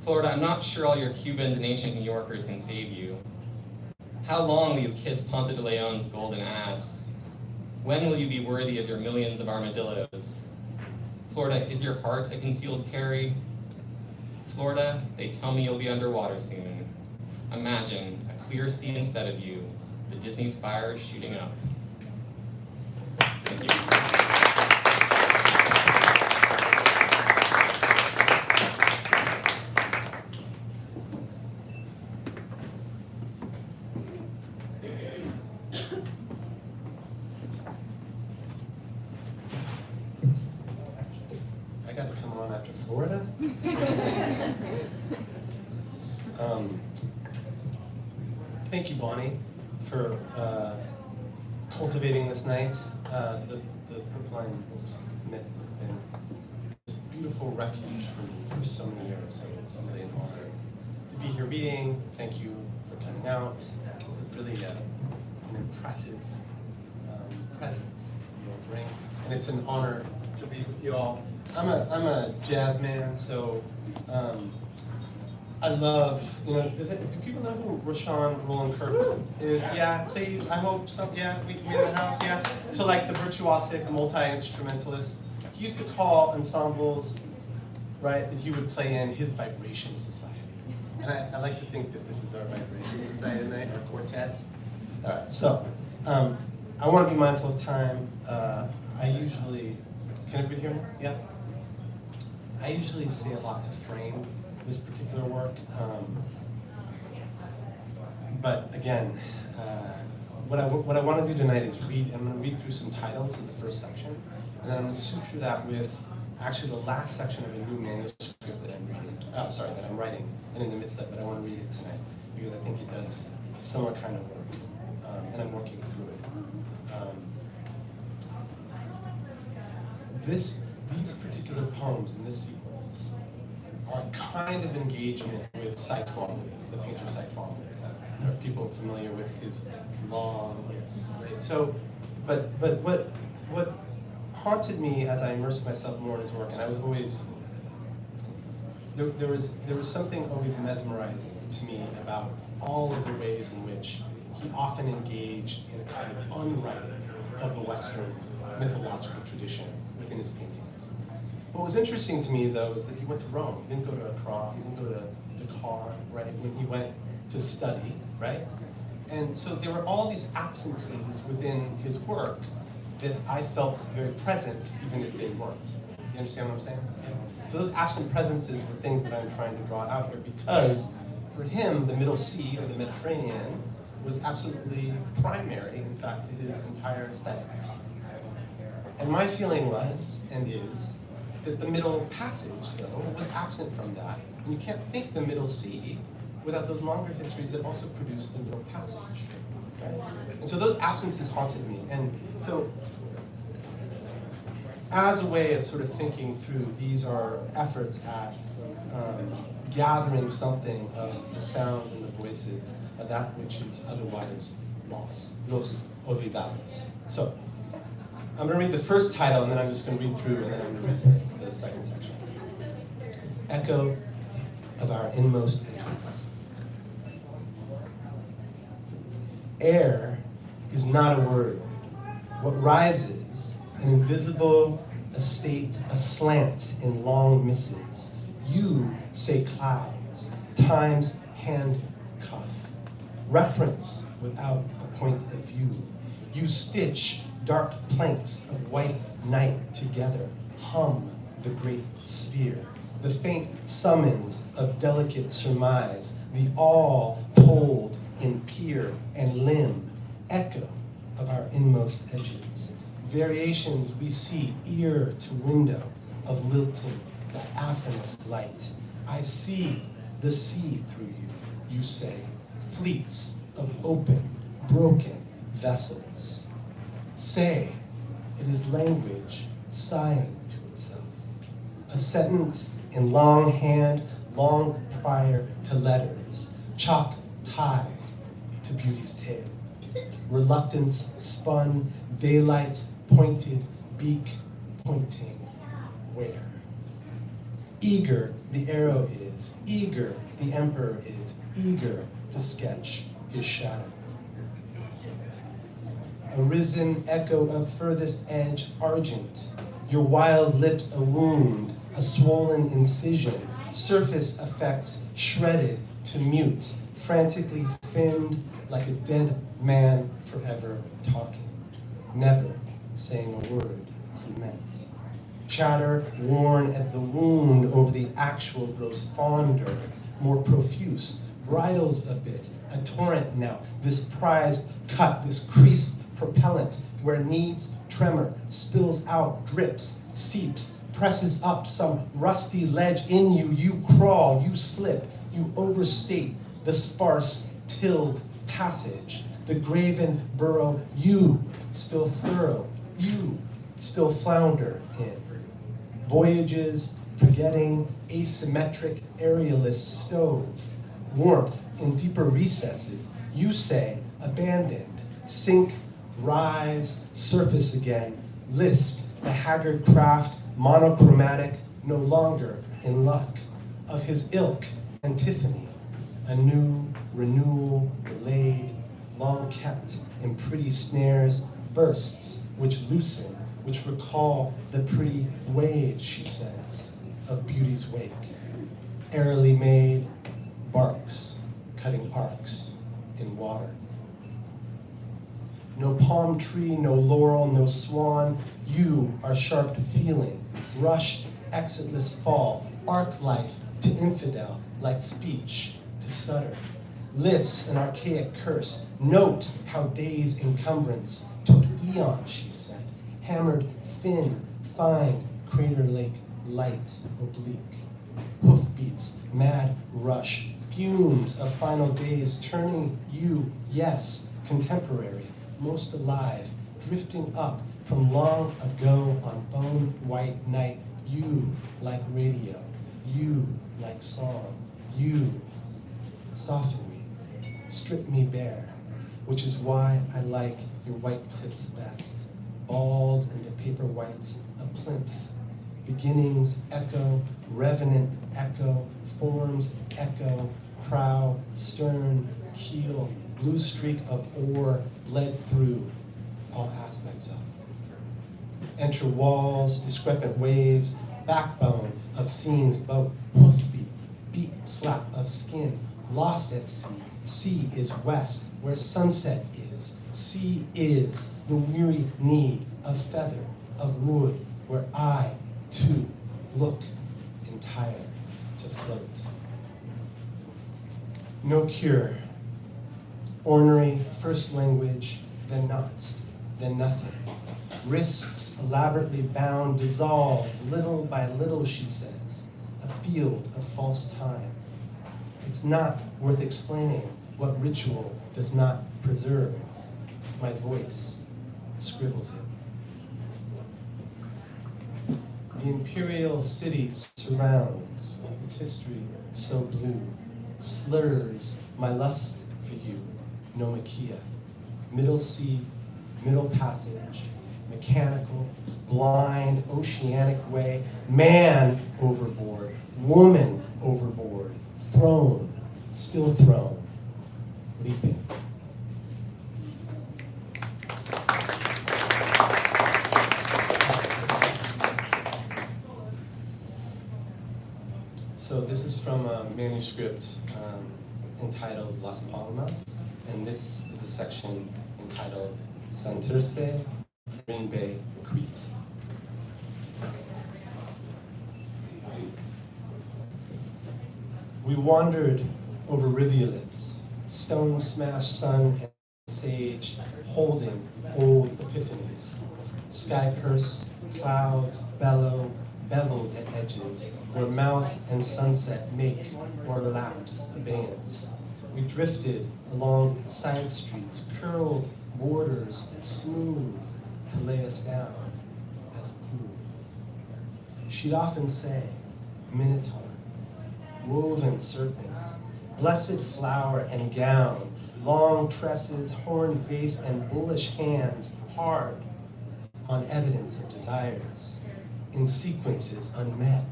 Florida, I'm not sure all your Cubans and ancient New Yorkers can save you. How long will you kiss Ponce de Leon's golden ass? When will you be worthy of your millions of armadillos? Florida, is your heart a concealed carry? Florida, they tell me you'll be underwater soon. Imagine a clear sea instead of you, the Disney spires shooting up. Thank you.
I got to come on after Florida. Thank you, Bonnie, for cultivating this night. The Brookline Booksmith has been this beautiful refuge for me for so many years, so it's really an honor to be here reading. Thank you for coming out. This is really an impressive presence you all bring, and it's an honor to read with you all. I'm a jazz man, so I love, do people know who Rashawn Roland Kirk is? Yeah, please, I hope some, yeah, we in the house, yeah. So like the virtuosic, multi-instrumentalist, he used to call ensembles, right, that he would play in his vibration society. And I like to think that this is our vibration society tonight, our quartet. All right, so I want to be mindful of time. I usually, can everybody hear me? Yeah? I usually say a lot to frame this particular work, but again, what I want to do tonight is read. I'm going to read through some titles in the first section, and then I'm going to suture that with actually the last section of a new manuscript that I'm reading. That I'm writing, and in the midst of it, but I want to read it tonight because I think it does similar kind of work, and I'm working through it. These particular poems in this sequence are kind of engagement with Cy Twombly, the painter Cy Twombly. Are people familiar with his long, yes, right? So, but what haunted me as I immersed myself more in his work, and I was always, there was something always mesmerizing to me about all of the ways in which he often engaged in a kind of unwriting of the Western mythological tradition within his paintings. What was interesting to me, though, is that he went to Rome. He didn't go to Accra, he didn't go to Dakar, right? When he went to study, right? And so there were all these absences within his work that I felt very present, even if they weren't. You understand what I'm saying? So those absent presences were things that I'm trying to draw out here because for him, the Middle Sea or the Mediterranean was absolutely primary, in fact, to his entire aesthetics. And my feeling was, and is, that the Middle Passage, though, was absent from that. And you can't think the Middle Sea without those longer histories that also produced the Middle Passage. Right? And so those absences haunted me. And so as a way of sort of thinking through, these are efforts at gathering something of the sounds and the voices of that which is otherwise lost, los olvidados. So I'm going to read the first title, and then I'm just going to read through, and then I'm going to read the second section. Echo of our inmost edges. Air is not a word. What rises, an invisible estate aslant in long missives. You say clouds, time's handcuff. Reference without a point of view. You stitch dark planks of white night together. Hum the great sphere. The faint summons of delicate surmise. The all told in peer and limb. Echo of our inmost edges. Variations we see ear to window of lilting diaphanous light. I see the sea through you, you say. Fleets of open, broken vessels. Say, it is language sighing to itself. A sentence in longhand, long prior to letters. Chalk tied to beauty's tale. Reluctance spun, daylight's pointed, beak pointing where? Eager the arrow is, eager the emperor is, eager to sketch his shadow. A risen echo of furthest edge argent, your wild lips a wound, a swollen incision, surface effects shredded to mute, frantically thinned like a dead man forever talking, never saying a word he meant. Chatter worn as the wound over the actual grows fonder, more profuse, bridles a bit, a torrent now, this prize cut, this creased propellant, where needs tremor, spills out, drips, seeps, presses up some rusty ledge in you, you crawl, you slip, you overstate the sparse tilled passage, the graven burrow you still furrow, you still flounder in. Voyages, forgetting, asymmetric, aerialist stove, warmth in deeper recesses, you say, abandoned, sink, rise, surface again, list, the haggard craft, monochromatic, no longer in luck, of his ilk, antiphony, a new renewal, delayed, long kept in pretty snares, bursts, which loosen, which recall the pretty waves, she says, of beauty's wake. Airily made, barks, cutting arcs in water. No palm tree, no laurel, no swan, you are sharp feeling, rushed, exitless fall, arc life to infidel, like speech to stutter. Lifts an archaic curse, note how day's encumbrance took eons, she said, hammered thin, fine, Crater Lake light, oblique. Hoofbeats, mad rush, fumes of final days, turning you, yes, contemporary, most alive, drifting up from long ago on bone white night, you like radio, you like song, you soften me, strip me bare, which is why I like your white cliffs best, bald into paper whites, a plinth, beginnings echo, revenant echo, forms echo, prow, stern, keel, blue streak of ore bled through all aspects of. Enter walls, discrepant waves, backbone of seeing's boat, hoofbeat, beat slap of skin, lost at sea. Sea is west, where sunset is. Sea is the weary need of feather, of wood, where I, too, look and tire to float. No cure. Ornery, first language, then not, then nothing. Wrists elaborately bound, dissolves little by little, she says, a field of false time. It's not worth explaining what ritual does not preserve. My voice scribbles it. The imperial city surrounds, its history so blue, slurs my lust for you, Nomakia. Middle sea, middle passage, mechanical, blind, oceanic way, man overboard, woman overboard, thrown, still thrown, leaping. So this is from a manuscript entitled Las Palmas, and this is a section entitled Santurce, Green Bay, Crete. We wandered over rivulets, stone-smashed sun and sage, holding old epiphanies. Sky purse, clouds bellow, beveled at edges, where mouth and sunset make or lapse abeyance. We drifted along side streets, curled borders, smooth to lay us down as pool. She'd often say, Minotaur, woven serpent, blessed flower and gown, long tresses, horn vase, and bullish hands, hard on evidence of desires, in sequences unmet.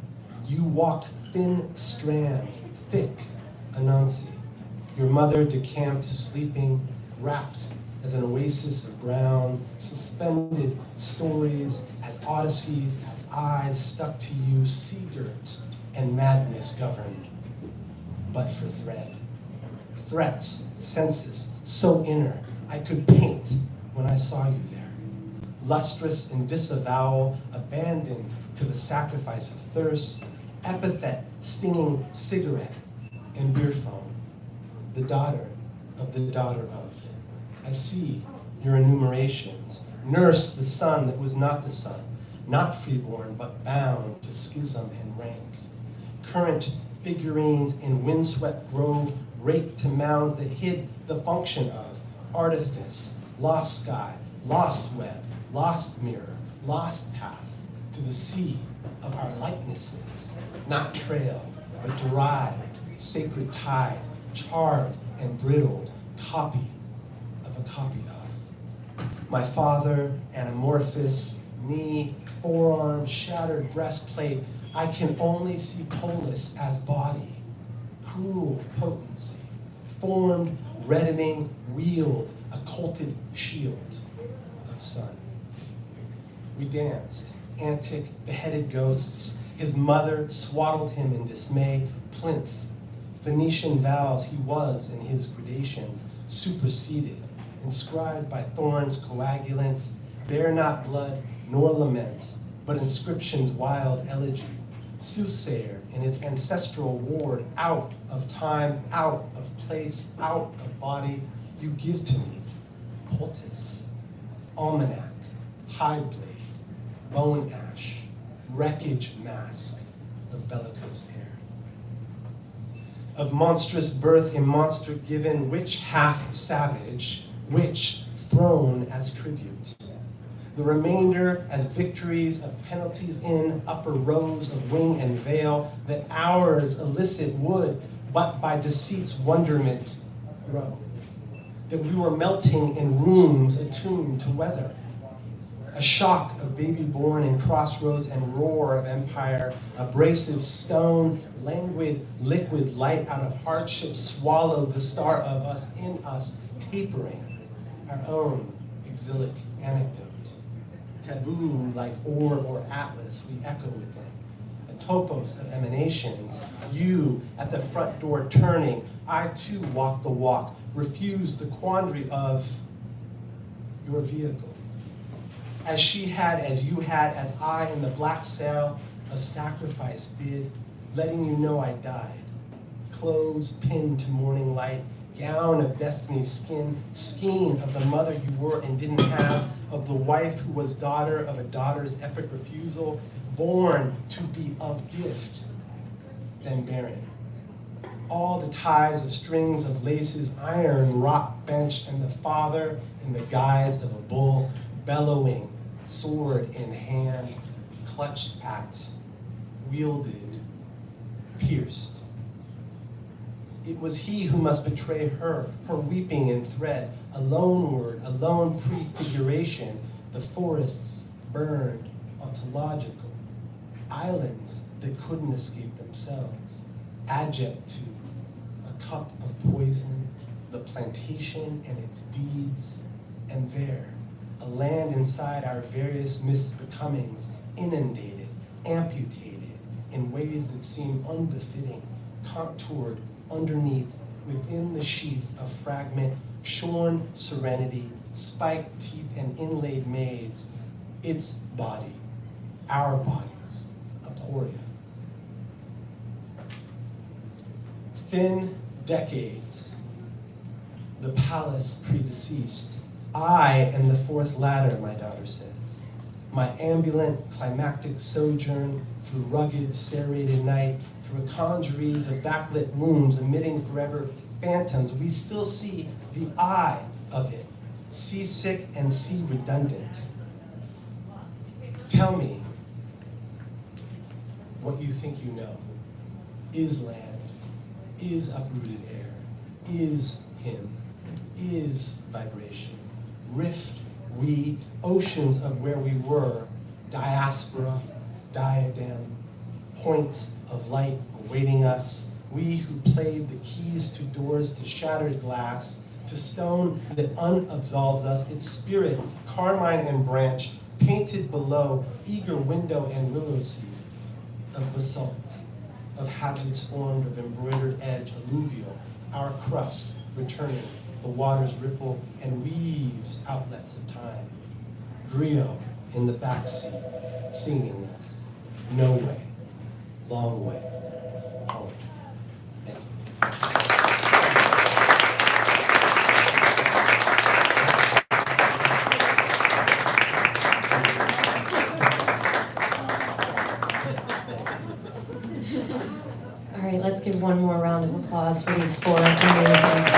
You walked thin strand, thick Anansi. Your mother decamped to sleeping, wrapped as an oasis of brown, suspended stories as odysseys, as eyes stuck to you, sea girt and madness governed, but for thread. Threats, senses, so inner, I could paint when I saw you there. Lustrous in disavowal, abandoned to the sacrifice of thirst, epithet, stinging cigarette, and beer foam. The daughter of the daughter of. I see your enumerations. Nurse the son that was not the son, not freeborn, but bound to schism and rank. Current figurines in windswept grove, raked to mounds that hid the function of artifice, lost sky, lost web, lost mirror, lost path to the sea of our likenesses, not trail, but derived, sacred tide, charred and brittled, copy of a copy of. My father, anamorphous, knee, forearm, shattered breastplate, I can only see polis as body, cruel potency, formed, reddening, wheeled, occulted shield of sun. We danced, antic, beheaded ghosts. His mother swaddled him in dismay, plinth, Phoenician vows he was in his gradations, superseded, inscribed by thorns coagulant, bear not blood nor lament, but inscriptions wild elegy, soothsayer in his ancestral ward, out of time, out of place, out of body, you give to me, poultice, almanac, hide blade, bone ash, wreckage mask of bellicose hair. Of monstrous birth in monster given, which half savage, which thrown as tribute. The remainder as victories of penalties in upper rows of wing and veil, that ours illicit would, but by deceit's wonderment, grow. That we were melting in rooms attuned to weather. A shock of baby born in crossroads and roar of empire, abrasive stone, languid, liquid light out of hardship swallowed the star of us in us, tapering our own exilic anecdote. Taboo like ore or atlas, we echo within, topos of emanations. You at the front door turning, I too walk the walk, refuse the quandary of your vehicle. As she had, as you had, as I in the black sail of sacrifice did, letting you know I died. Clothes pinned to morning light, gown of destiny's skin, skein of the mother you were and didn't have, of the wife who was daughter of a daughter's epic refusal, born to be of gift, then barren. All the ties of strings of laces, iron rock bench, and the father in the guise of a bull, bellowing, sword in hand, clutched at, wielded, pierced. It was he who must betray her, her weeping in thread, a lone word, a lone prefiguration, the forests burned ontological, islands that couldn't escape themselves, adject to, a cup of poison, the plantation and its deeds, and there, a land inside our various misbecomings, inundated, amputated, in ways that seem unbefitting, contoured underneath, within the sheath of fragment, shorn serenity, spiked teeth and inlaid maze, its body, our bodies, aporia. Thin decades, the palace predeceased. I am the fourth ladder, my daughter says. My ambulant, climactic sojourn through rugged, serrated night, through a congeries of backlit rooms emitting forever phantoms, we still see the I of it, seasick and sea redundant. Tell me what you think you know. Is land, is uprooted air, is him, is vibration, rift, we, oceans of where we were, diaspora, diadem, points of light awaiting us, we who played the keys to doors to shattered glass, to stone that unabsolves us, its spirit, carmine and branch, painted below, eager window and willow seed, of basalt, of hazards formed of embroidered edge, alluvial, our crust returning, the waters ripple and weaves outlets of time. Griot in the backseat, singing us, no way, long way, home. Thank you.
All right, let's give one more round of applause for these four amazing poets.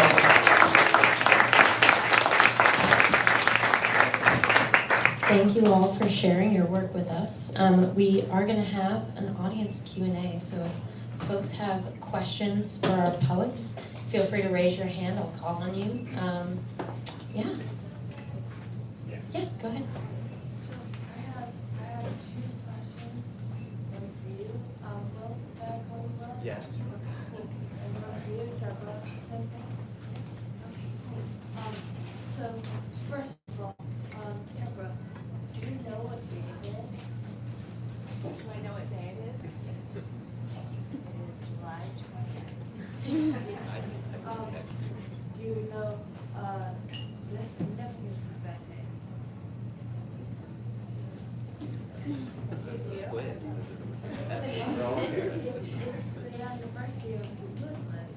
Thank you all for sharing your work with us. We are going to have an audience Q&A, so if folks have questions for our poets, feel free to raise your hand. I'll call on you. Yeah, go ahead.
So I have two questions. One for you, Will, that I call you Will?
Yeah.
And one for you, Deborah, same thing? Okay, cool. So first of all, Deborah, do you know what day it is?
Do I know what day it is?
It is July 20th. Do you know the significance of that day? It's the anniversary of the movement,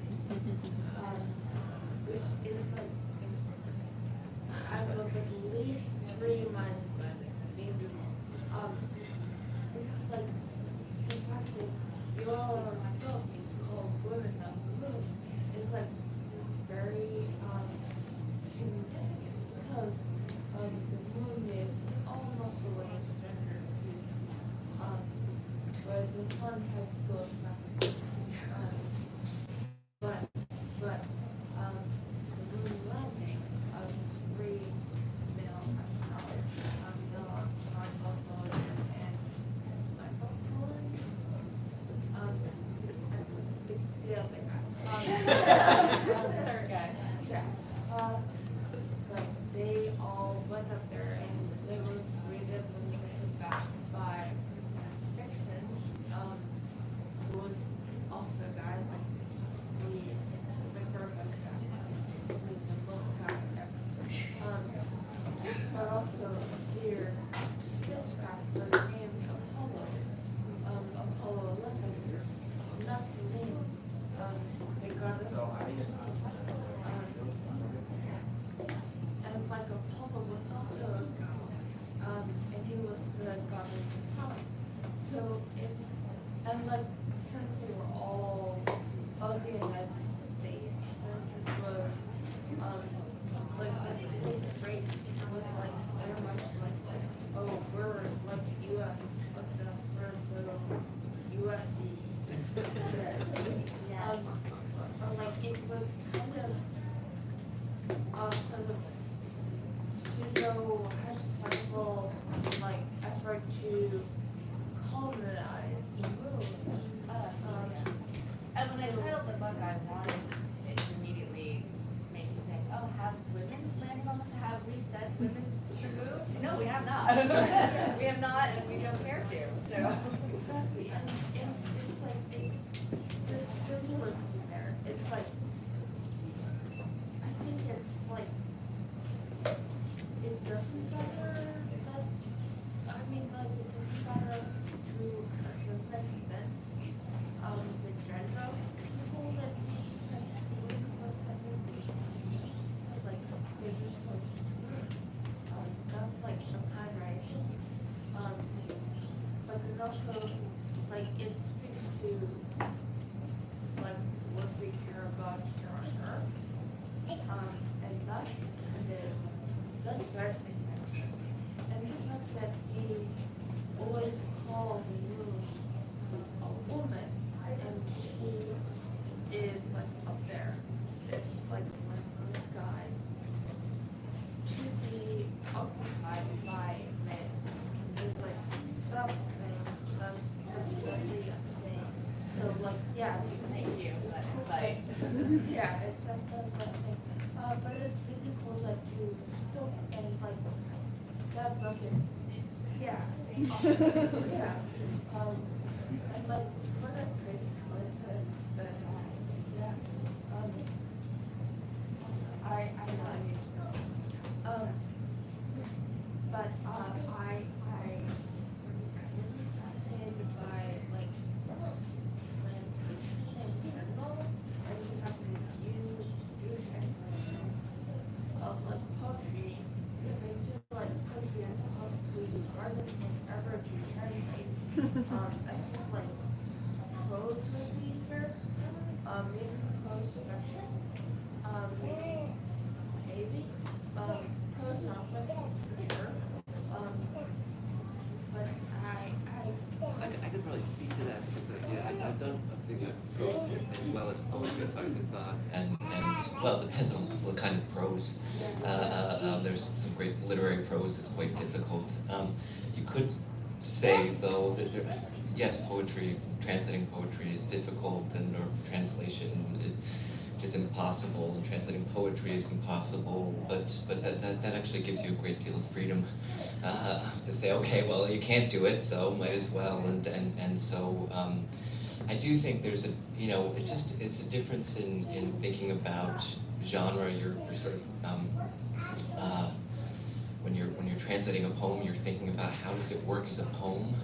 which is like, I don't know, at least 3 months, maybe, because like, the fact that your book is called Women of the Moon is like very significant because the moon is almost the way it's gender whereas the sun has to go back. But the moon landing of 3 male astronauts, Neil Armstrong, Buzz Aldrin, and Michael Collins, the other guy.
Third guy.
Yeah. Like they all went up there and they were greeted when they came back by Texans. but also their spacecraft was named Apollo, Apollo 11. And that's the name they got it. And like Apollo was also a god, and he was the god of the sun. So it's, and like since they were all of the United States, since it was like the space race was like very much like oh we're like the US, look at us, we're so USC. Like it was kind of sort of pseudo hypothetical like effort to colonize the moon.
And when I titled the book, I wanted it to immediately make me say, oh, have women landed on the, have we sent women to the moon? No, we have not. We have not, and we don't care to, so.
Exactly, and it's like, there's symbolism there. It's like, I think it's like, it doesn't matter that, I mean, like, it doesn't matter to a certain extent, the gender of people that live for second, like, they're just like, that's like the primary thing. But it also, like, it speaks to, like, what we care about here on Earth. And that's kind of, that's very significant. And the fact that you always call the moon a woman, and she is, like, up there, it's like the sky, to be occupied by men. It's like, that's the thing, that's really a thing. So, like, yeah, thank you, that insight. Yeah, it's that's the thing. But it's really cool that you spoke and, like, that book is, yeah, yeah. And, like, what a crazy coincidence that, yeah. I but I really fascinated by like science fiction in general, and the fact that you do translation of like poetry, because I feel like poetry is possibly the hardest thing ever to translate. I think like prose would be easier, maybe prose fiction, maybe, prose nonfiction for sure. But
I could probably speak to that because I've done a thing of prose as well as poetry and science thought, and well, it depends on what kind of prose. There's some great literary prose that's quite difficult. You could say though that yes, poetry, translating poetry is difficult, and or translation is impossible, and translating poetry is impossible, but that actually gives you a great deal of freedom to say, okay, well, you can't do it, so might as well, and so I do think there's a, you know, it's a difference in thinking about genre. You're sort of when you're translating a poem, you're thinking about how does it work as a poem.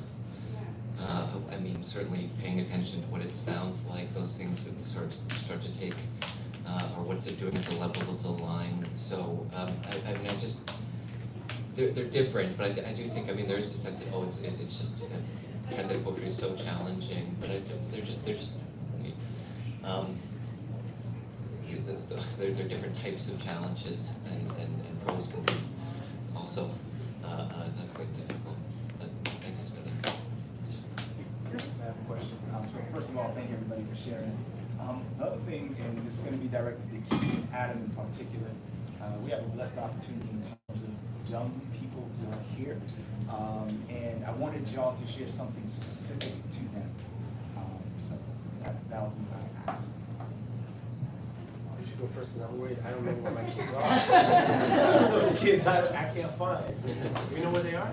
I mean, certainly paying attention to what it sounds like, those things that sort of start to take, or what's it doing at the level of the line. So, I mean, they're different, but I do think, I mean, there's a sense that, oh, it's just, translating poetry is so challenging, but they're different types of challenges, and prose can be also not quite difficult. But thanks for that.
I have a question. So first of all, thank everybody for sharing. Another thing, and this is going to be directed to Keith and Adam in particular, we have a blessed opportunity in terms of young people who are here, and I wanted y'all to share something specific to them. So that would be my ask.
You should go first because I'm worried. I don't know where my kids are. Two of those kids I can't find. Do you know where they are?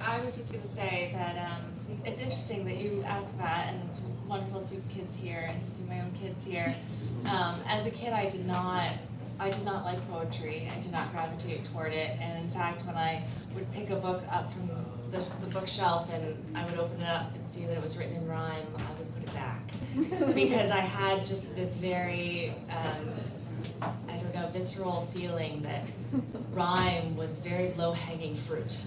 I was just going to say that it's interesting that you asked that, and it's wonderful to see kids here and to see my own kids here. As a kid, I did not like poetry. I did not gravitate toward it, and in fact, when I would pick a book up from the bookshelf and I would open it up and see that it was written in rhyme, I would put it back because I had just this very I don't know, visceral feeling that rhyme was very low-hanging fruit,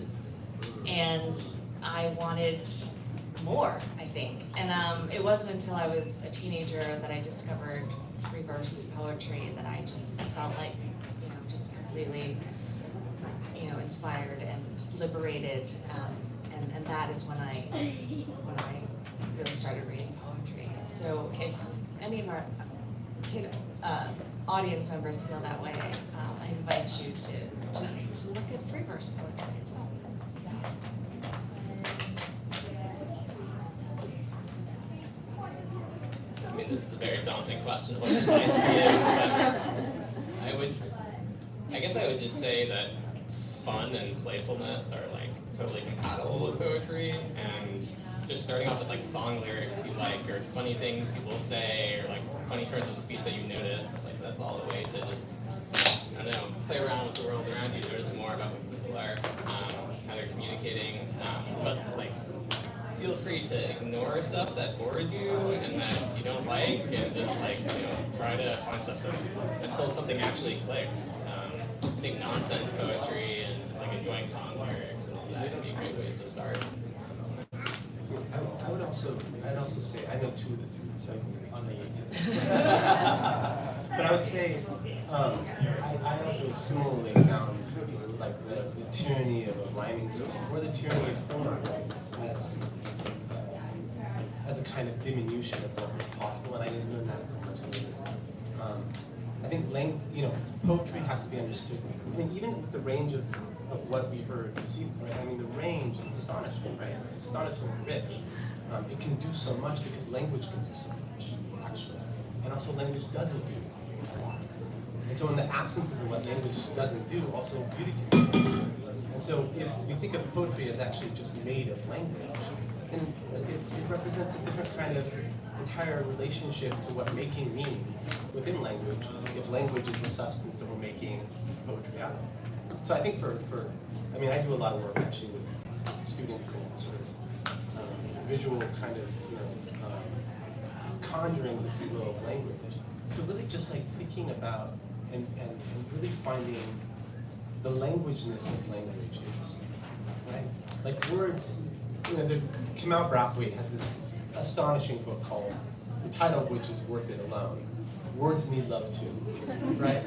and I wanted more, I think. And it wasn't until I was a teenager that I discovered free verse poetry that I just felt like, you know, just completely, you know, inspired and liberated. And that is when I really started reading poetry. So if any of our kid audience members feel that way, I invite you to look at free verse poetry as well.
I mean, this is a very daunting question of what's nice to do, but I guess I would just say that fun and playfulness are like totally compatible with poetry, and just starting off with like song lyrics you like, or funny things people say, or like funny turns of speech that you notice, like that's all the way to just, I don't know, play around with the world around you, notice more about what people are, how they're communicating, but like feel free to ignore stuff that bores you and that you don't like, and just like, you know, try to find stuff until something actually clicks. I think nonsense poetry and just like enjoying song lyrics and all that can be great ways to start.
I'd also say, I know two of the three, so I can speak on the two. But I would say, I also similarly found like the tyranny of a rhyming scheme, or the tyranny of form, as a kind of diminution of what was possible, and I didn't learn that until much later. I think poetry has to be understood. I mean, even the range of what we heard this evening, right? I mean, the range is astonishing, right? It's astonishingly rich. It can do so much because language can do so much, actually. And also language doesn't do a lot. And so in the absences of what language doesn't do, also beauty can do. And so if we think of poetry as actually just made of language, then it represents a different kind of entire relationship to what making means within language, if language is the substance that we're making poetry out of. So I think I do a lot of work actually with students and sort of visual kind of, conjurings, if you will, of language. So really just like thinking about and really finding the languageness of language interesting, right? Like words, Kamal Brathwaite has this astonishing book called, the title of which is Worth It Alone. Words need love too, right?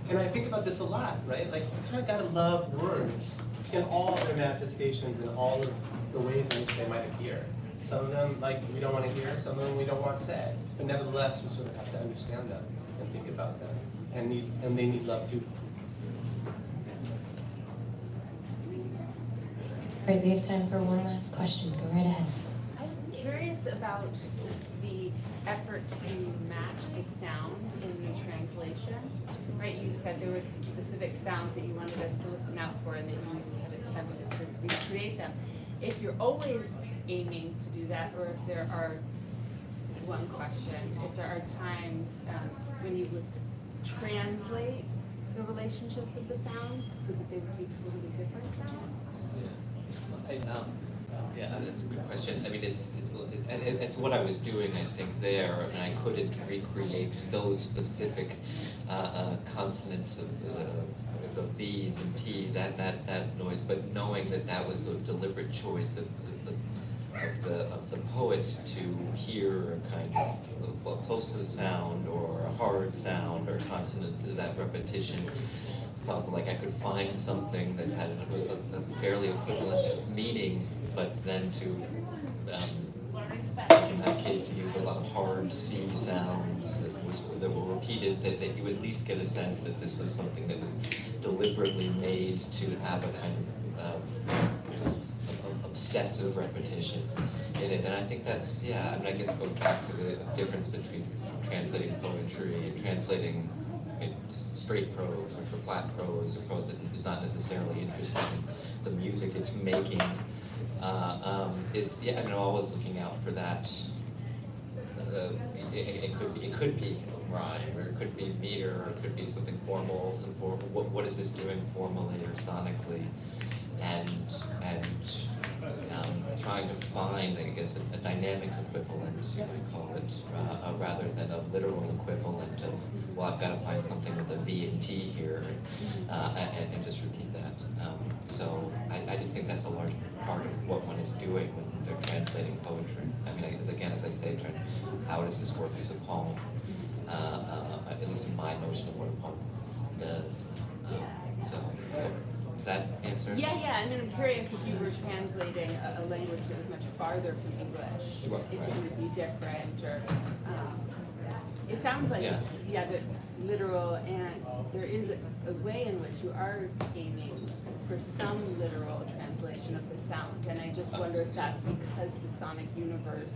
And I think about this a lot, right? Like, you kind of gotta love words in all of their manifestations and all of the ways in which they might appear. Some of them, like, we don't want to hear, some of them we don't want said. But nevertheless, we sort of have to understand them and think about them. And they need love too.
All right, we have time for one last question. Go right ahead.
I was curious about the effort to match the sound in the translation. Right, you said there were specific sounds that you wanted us to listen out for and that you have attempted to recreate them. If you're always aiming to do that, or if there are, this is one question, if there are times when you would translate the relationships of the sounds so that they would be totally different sounds?
Yeah, that's a good question. I mean, it's what I was doing, I think, there, and I couldn't recreate those specific consonants of the V's and T, that noise, but knowing that was a deliberate choice of the poet to hear a kind of a plosive sound or a hard sound or consonant, that repetition. Felt like I could find something that had a fairly equivalent meaning, but then to, in that case, use a lot of hard C sounds that were repeated, that you would at least get a sense that this was something that was deliberately made to have a kind of obsessive repetition in it. And I think that's, I guess it goes back to the difference between translating poetry and translating straight prose, or for flat prose, or prose that is not necessarily interested in the music it's making, is, yeah, I mean, I'm always looking out for that. It could be rhyme, or it could be meter, or it could be something formal, what is this doing formally or sonically, and trying to find, I guess, a dynamic equivalent, you might call it, rather than a literal equivalent of, well, I've got to find something with a V and T here, and just repeat that. So I just think that's a large part of what one is doing when they're translating poetry. I mean, as I say, how does this work as a poem? At least in my notion of what a poem does. So, does that answer?
Yeah. I mean, I'm curious if you were translating a language that was much farther from English, if it would be different, or it sounds like the literal, and there is a way in which you are aiming for some literal translation of the sound, and I just wonder if that's because the sonic universe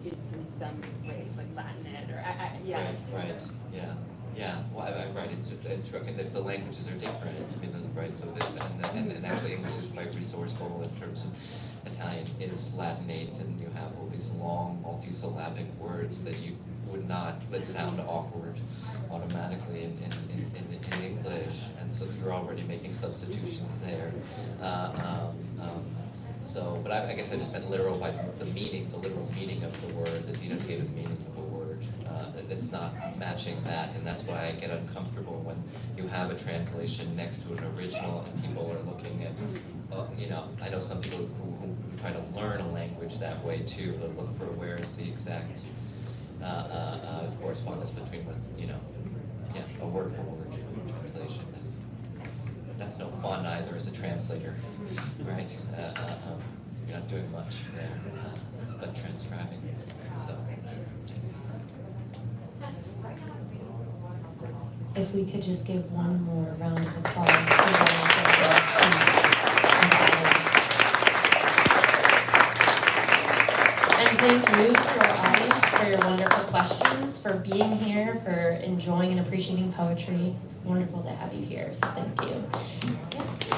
is in some way like Latinate, or
Right. Yeah. Well, I'm right. It's true. I mean, the languages are different. I mean, right. So, and actually, English is quite resourceful in terms of Italian is Latinate, and you have all these long multisyllabic words that you would not that sound awkward automatically in English, and so you're already making substitutions there. But I guess I just meant literal by the literal meaning of the word, the denotative meaning of a word. It's not matching that, and that's why I get uncomfortable when you have a translation next to an original and people are looking at, I know some people who try to learn a language that way too, to look for where is the exact correspondence between a word for word translation. That's no fun either as a translator, right? You're not doing much there, but transcribing. So.
If we could just give one more round of applause. And thank you to our audience for your wonderful questions, for being here, for enjoying and appreciating poetry. It's wonderful to have you here, so thank you. Yeah.